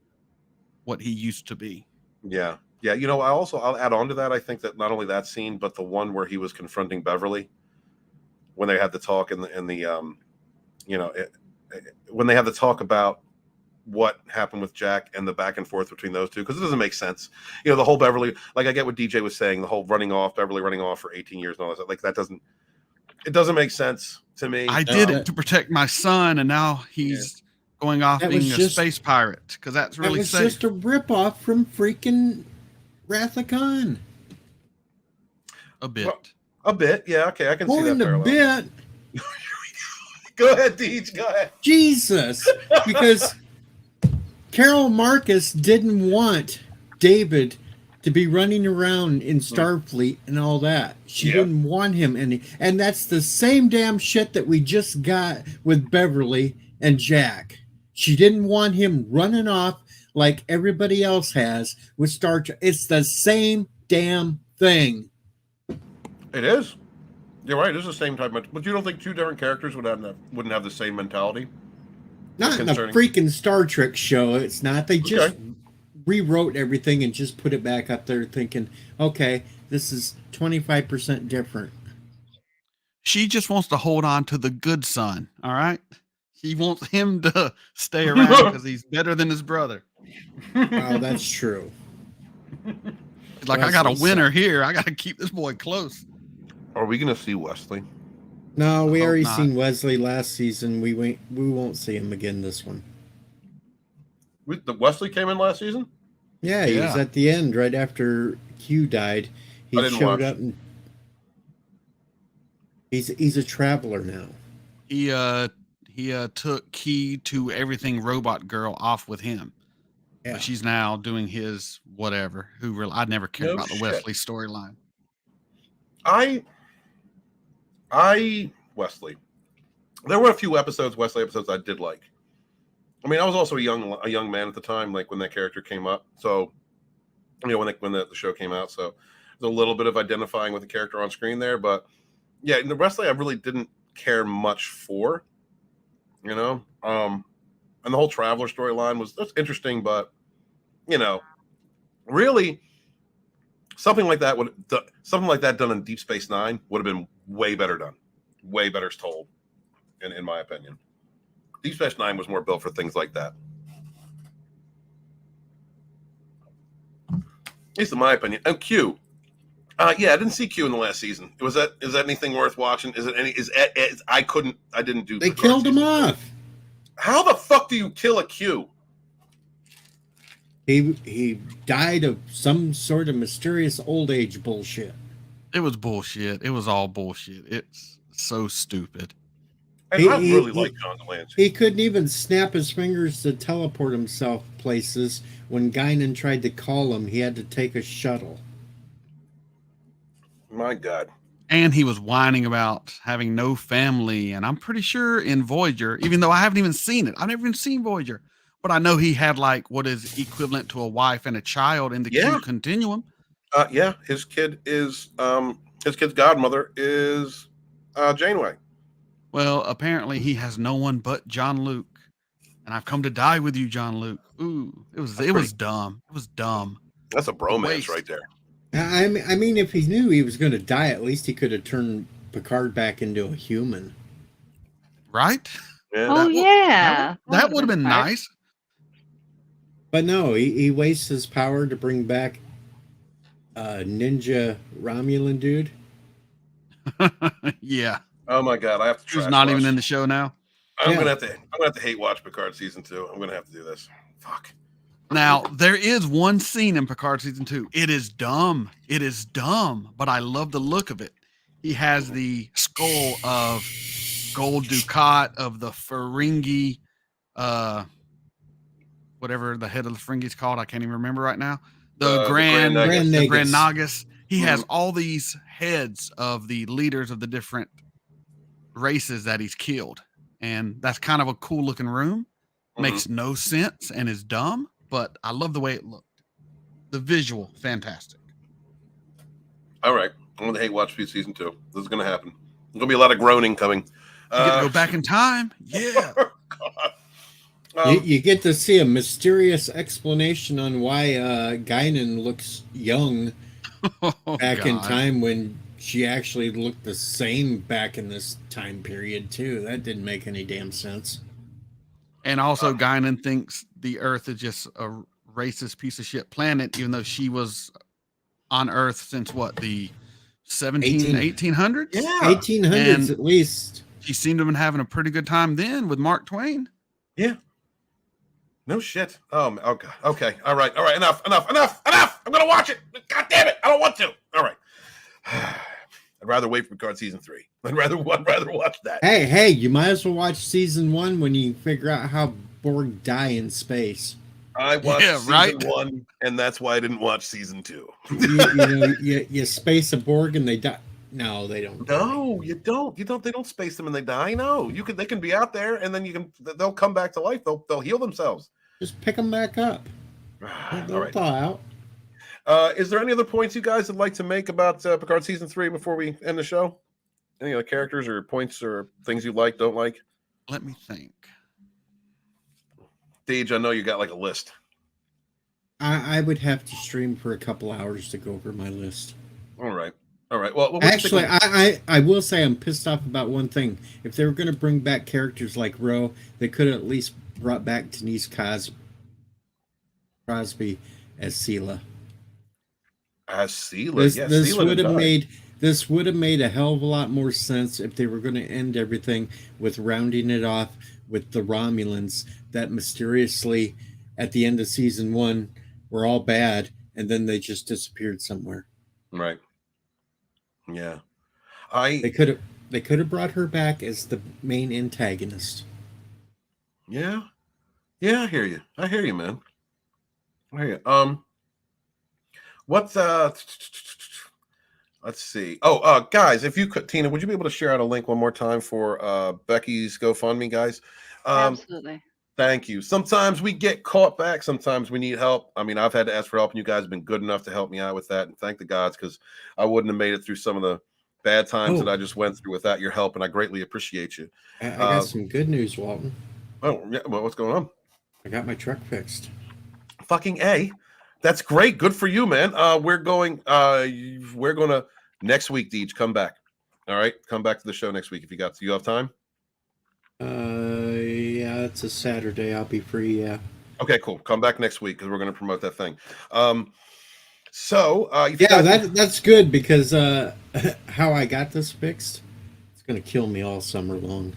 what he used to be. Yeah. I'll add on to that. I think that not only that scene, but the one where he was confronting Beverly when they had the talk when they had the talk about what happened with Jack and the back and forth between those two, because it doesn't make sense. The whole Beverly, I get what DJ was saying, the whole Beverly running off for 18 years and all that. That doesn't make sense to me. I did it to protect my son, and now he's going off being a space pirate, because that's really safe. That was just a ripoff from freaking Wrath of Khan. A bit. Well, a bit, yeah. Okay, I can see that parallel. A bit. Go ahead, Deej. Go ahead. Jesus, because Carol Marcus didn't want David to be running around in Starfleet and all that. She didn't want him any, and that's the same damn shit that we just got with Beverly and Jack. She didn't want him running off like everybody else has with Star Trek. It's the same damn thing. It is. You're right. It's the same type of, but you don't think two different characters wouldn't have the same mentality? Not in a freaking Star Trek show. It's not. They just rewrote everything and just put it back up there thinking, okay, this is 25% different. She just wants to hold on to the good son, all right? She wants him to stay around because he's better than his brother. Oh, that's true. It's like, I got a winner here. I got to keep this boy close. Are we going to see Wesley? No, we already seen Wesley last season. We won't see him again this one. The Wesley came in last season? Yeah, he was at the end right after Q died. He showed up and he's a traveler now. He took Key to Everything Robot Girl off with him. Yeah. But she's now doing his whatever. I never cared about the Wesley storyline. Wesley. There were a few Wesley episodes I did like. I mean, I was also a young man at the time, like when that character came up. So, when the show came out, so there's a little bit of identifying with the character on screen there. But yeah, in the Wesley, I really didn't care much for. And the whole Traveler storyline that's interesting, but really, something like that done in Deep Space Nine would have been way better done, way better told, in my opinion. Deep Space Nine was more built for things like that. At least in my opinion. And Q. I didn't see Q in the last season. Is that anything worth watching? I didn't do. They killed him off. How the fuck do you kill a Q? He died of some sort of mysterious old age bullshit. It was bullshit. It was all bullshit. It's so stupid. And I really like John Delancey. He couldn't even snap his fingers to teleport himself places. When Guinan tried to call him, he had to take a shuttle. My God. And he was whining about having no family. And I'm pretty sure in Voyager, even though I haven't even seen it, I've never even seen Voyager, but I know he had like what is equivalent to a wife and a child in the Q continuum. His kid's godmother is Janeway. Well, apparently he has no one but John Luke, and I've come to die with you, John Luke. Ooh, it was dumb. It was dumb. That's a bromance right there. I mean, if he knew he was going to die, at least he could have turned Picard back into a human, right? Yeah. That would have been nice. But no, he wastes his power to bring back ninja Romulan dude. Yeah. Oh my God, I have to. Who's not even in the show now? I'm gonna have to hate watch Picard season 2. I'm gonna have to do this. Fuck. Now there is one scene in Picard season 2. It is dumb. But I love the look of it. He has the skull of Gold Dukat of the Ferengi, whatever the head of the Ferengi is called. I can't even remember right now. The Grand Nagus. He has all these heads of the leaders of the different races that he's killed, and that's kind of a cool looking room. Makes no sense and is dumb, but I love the way it looked. The visual, fantastic. All right, I'm gonna hate watch season 2. This is gonna happen. There's gonna be a lot of groaning coming. You get to go back in time. Yeah. You get to see a mysterious explanation on why Guinan looks young back in time when she actually looked the same back in this time period too. That didn't make any damn sense. And also Guinan thinks the Earth is just a racist piece of shit planet, even though she was on Earth since what, the 1800s? Yeah. 1800s and at least. She seemed to have been having a pretty good time then with Mark Twain. Yeah. No shit. Oh God. Okay. All right. Enough. I'm gonna watch it. God damn it. I don't want to. All right. I'd rather wait for Picard season 3. I'd rather watch that. Hey, you might as well watch season 1 when you figure out how Borg die in space. I watched season 1, and that's why I didn't watch season 2. you space a Borg and they die. No, they don't. No, you don't. They don't space them and they die. No, they can be out there, and then they'll come back to life. They'll heal themselves. Just pick them back up. They'll thaw out. Is there any other points you guys would like to make about Picard season 3 before we end the show? Any other characters or points or things you like, don't like? Let me think. Deej, I know you got like a list. I would have to stream for a couple hours to go over my list. All right. Well, actually, I will say I'm pissed off about one thing. If they were going to bring back characters like Ro, they could have at least brought back Denise Crosby as Sela. As Sela, this would have made a hell of a lot more sense if they were going to end everything with rounding it off with the Romulans that mysteriously at the end of season 1 were all bad and then they just disappeared somewhere. Right. Yeah. They could have brought her back as the main antagonist. Yeah. Yeah, I hear you, man. I hear you. What's let's see. Oh, guys, if you could, Tina, would you be able to share out a link one more time for Becky's GoFundMe, guys? Absolutely. Thank you. Sometimes we get caught back. Sometimes we need help. I mean, I've had to ask for help, and you guys have been good enough to help me out with that. And thank the gods, because I wouldn't have made it through some of the bad times that I just went through without your help, and I greatly appreciate you. I got some good news, Walton. Oh, yeah. Well, what's going on? I got my truck fixed. Fucking A. That's great. Good for you, man. We're going to next week, Deej, come back. All right. Come back to the show next week if you got to. You have time? Yeah, it's a Saturday. I'll be free. Yeah. Okay, cool. Come back next week because we're going to promote that thing. That's good because how I got this fixed, it's going to kill me all summer long.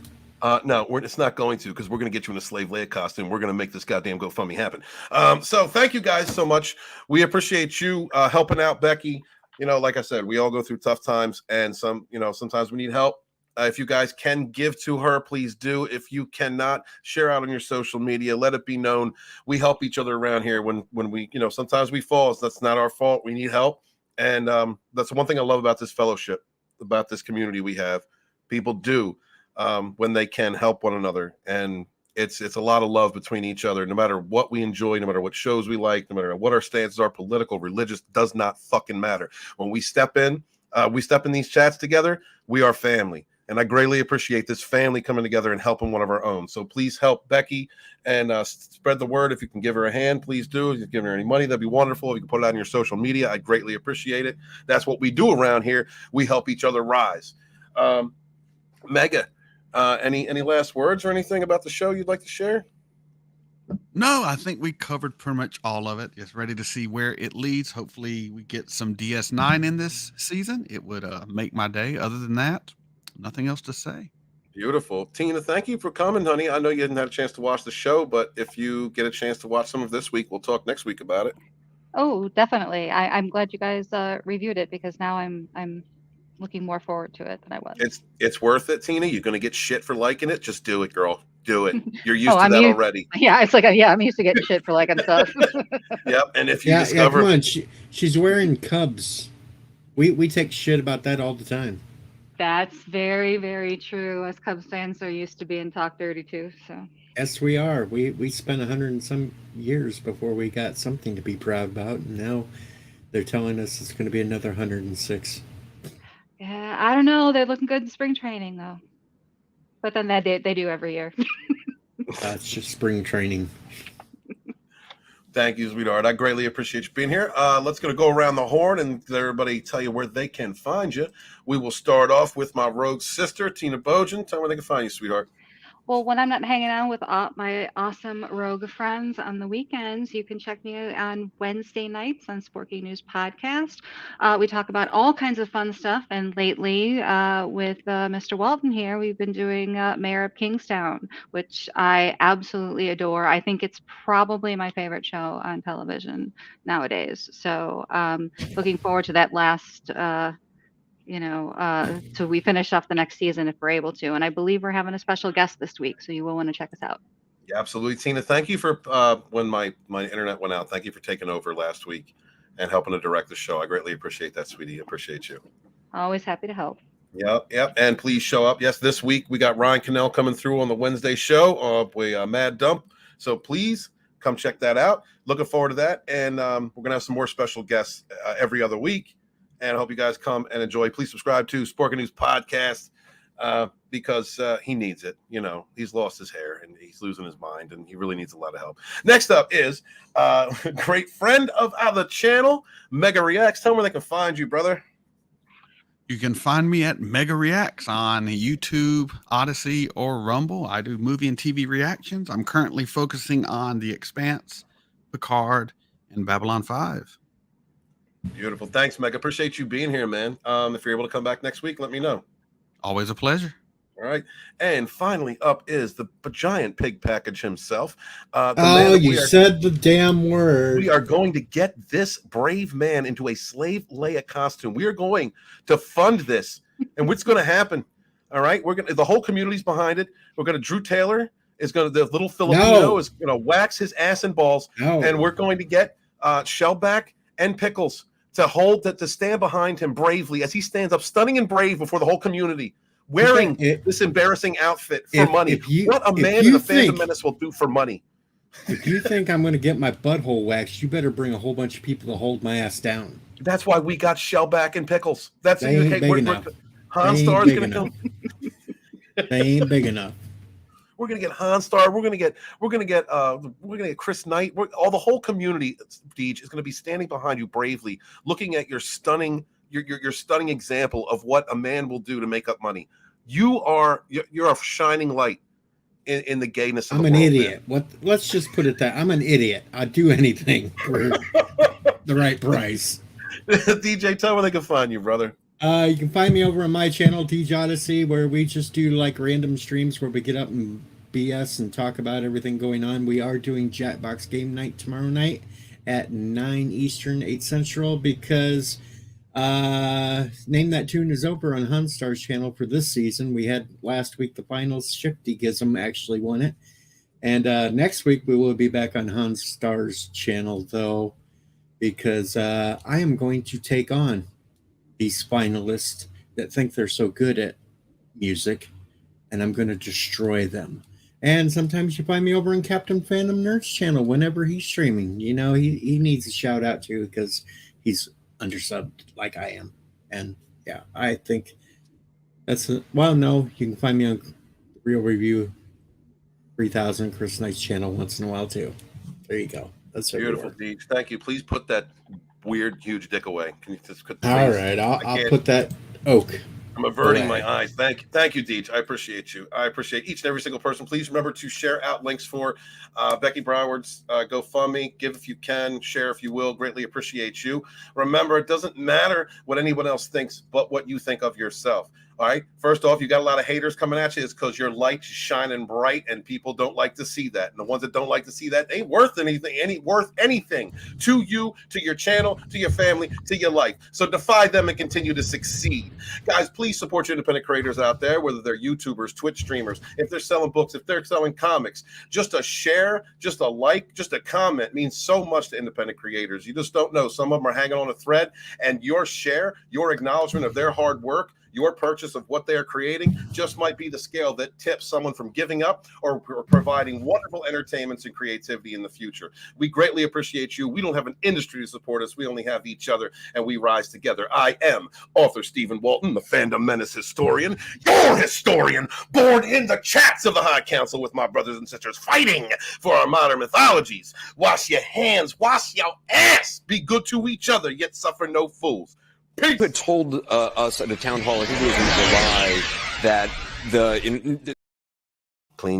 No, it's not going to, because we're going to get you in a Slave Leia costume. We're going to make this goddamn GoFundMe happen. So thank you guys so much. We appreciate you helping out Becky. You know, like I said, we all go through tough times, and sometimes we need help. If you guys can give to her, please do. If you cannot, share out on your social media. Let it be known. We help each other around here when we, sometimes we fall. So that's not our fault. We need help. And that's one thing I love about this fellowship, about this community we have. People do, when they can, help one another. And it's a lot of love between each other, no matter what we enjoy, no matter what shows we like, no matter what our stances are, political, religious, does not fucking matter. When we step in these chats together, we are family. And I greatly appreciate this family coming together and helping one of our own. So please help Becky and spread the word. If you can give her a hand, please do. If you can give her any money, that'd be wonderful. If you can put it out on your social media, I'd greatly appreciate it. That's what we do around here. We help each other rise. Mega, any last words or anything about the show you'd like to share? No, I think we covered pretty much all of it. Just ready to see where it leads. Hopefully we get some DS9 in this season. It would make my day. Other than that, nothing else to say. Beautiful. Tina, thank you for coming, honey. I know you didn't have a chance to watch the show, but if you get a chance to watch some of this week, we'll talk next week about it. Oh, definitely. I'm glad you guys reviewed it, because now I'm looking more forward to it than I was. It's worth it, Tina. You're going to get shit for liking it. Just do it, girl. Do it. You're used to that already. Yeah, it's like, I'm used to getting shit for liking stuff. Yep. And if you discover... come on. She's wearing Cubs. We take shit about that all the time. That's very, very true. Us Cubs fans are used to being talked dirty too. So yes, we are. We spent 100 and some years before we got something to be proud about, and now they're telling us it's going to be another 106. Yeah, I don't know. They're looking good in spring training though, but then they do every year. It's just spring training. Thank you, sweetheart. I greatly appreciate you being here. Let's go around the horn and let everybody tell you where they can find you. We will start off with my rogue sister, Tina Bojan. Tell me where they can find you, sweetheart. Well, when I'm not hanging out with my awesome rogue friends on the weekends, you can check me out on Wednesday nights on Sporky News Podcast. We talk about all kinds of fun stuff. And lately, with Mr. Walton here, we've been doing Mayor of Kingstown, which I absolutely adore. I think it's probably my favorite show on television nowadays. So looking forward to that last... so we finish off the next season if we're able to. And I believe we're having a special guest this week, so you will want to check us out. Yeah, absolutely. Tina, thank you for when my internet went out. Thank you for taking over last week and helping to direct the show. I greatly appreciate that, sweetie. Appreciate you. Always happy to help. Yep. And please show up. Yes, this week we got Ryan Cannell coming through on the Wednesday show with Mad Dump. So please come check that out. Looking forward to that. And we're going to have some more special guests every other week. And I hope you guys come and enjoy. Please subscribe to Sporkin' News Podcast because he needs it. You know, he's lost his hair and he's losing his mind and he really needs a lot of help. Next up is a great friend of the channel, Mega Reacts. Tell them where they can find you, brother. You can find me at Mega Reacts on YouTube, Odyssey, or Rumble. I do movie and TV reactions. I'm currently focusing on The Expanse, Picard, and Babylon 5. Beautiful. Thanks, Mega. Appreciate you being here, man. If you're able to come back next week, let me know. Always a pleasure. All right. And finally up is the giant pig package himself. You said the damn word. We are going to get this brave man into a slave Leia costume. We are going to fund this. And what's going to happen? All right. The whole community's behind it. We're going to Drew Taylor is going to, the little Filipino is going to wax his ass and balls. And we're going to get Shellback and Pickles to stand behind him bravely as he stands up stunning and brave before the whole community. Wearing this embarrassing outfit for money. What a man in the Phantom Menace will do for money. If you think I'm going to get my butthole waxed, you better bring a whole bunch of people to hold my ass down. That's why we got Shellback and Pickles. That's they ain't big enough. Han Star's going to come. They ain't big enough. We're going to get Han Star. We're going to get Chris Knight. All the whole community, Deej, is going to be standing behind you bravely, looking at your stunning example of what a man will do to make up money. You're a shining light in the gayness of the world. I'm an idiot. Let's just put it that I'm an idiot. I'd do anything for the right price. DJ, tell me where they can find you, brother. You can find me over on my channel, DJ Odyssey, where we just do like random streams where we get up and BS and talk about everything going on. We are doing Jackbox Game Night tomorrow night at 9 Eastern, 8 Central, because Name That Tune is over on Hunstar's channel for this season. We had last week the finals. Shifty Gizm actually won it. And next week we will be back on Hunstar's channel, though, because I am going to take on these finalists that think they're so good at music, and I'm going to destroy them. And sometimes you find me over on Captain Phantom Nerd's channel whenever he's streaming. You know, he needs a shout out too because he's undersubbed like I am. And yeah, I think that's no, you can find me on Real Review 3000 Chris Knight's channel once in a while too. There you go. That's beautiful, Deej. Thank you. Please put that weird huge dick away. Can you just put all right, I'll put that oak. I'm averting my eyes. Thank you, Deej. I appreciate you. I appreciate each and every single person. Please remember to share out links for Becky Broward's GoFundMe. Give if you can, share if you will. Greatly appreciate you. Remember, it doesn't matter what anyone else thinks, but what you think of yourself. All right. First off, you got a lot of haters coming at you. It's because your light's shining bright, and people don't like to see that. And the ones that don't like to see that ain't worth anything to you, to your channel, to your family, to your life. So defy them and continue to succeed, guys. Please support your independent creators out there, whether they're YouTubers, Twitch streamers, if they're selling books, if they're selling comics. Just a share, just a like, just a comment means so much to independent creators. You just don't know. Some of them are hanging on a thread, and your share, your acknowledgement of their hard work, your purchase of what they're creating just might be the scale that tips someone from giving up or providing wonderful entertainments and creativity in the future. We greatly appreciate you. We don't have an industry to support us. We only have each other, and we rise together. I am author Stephen Walton, the Phantom Menace historian, your historian, born in the chats of the High Council with my brothers and sisters, fighting for our modern mythologies. Wash your hands, wash your ass, be good to each other, yet suffer no fools. Peace. Had told us at a town hall, I think it was in July, that clean your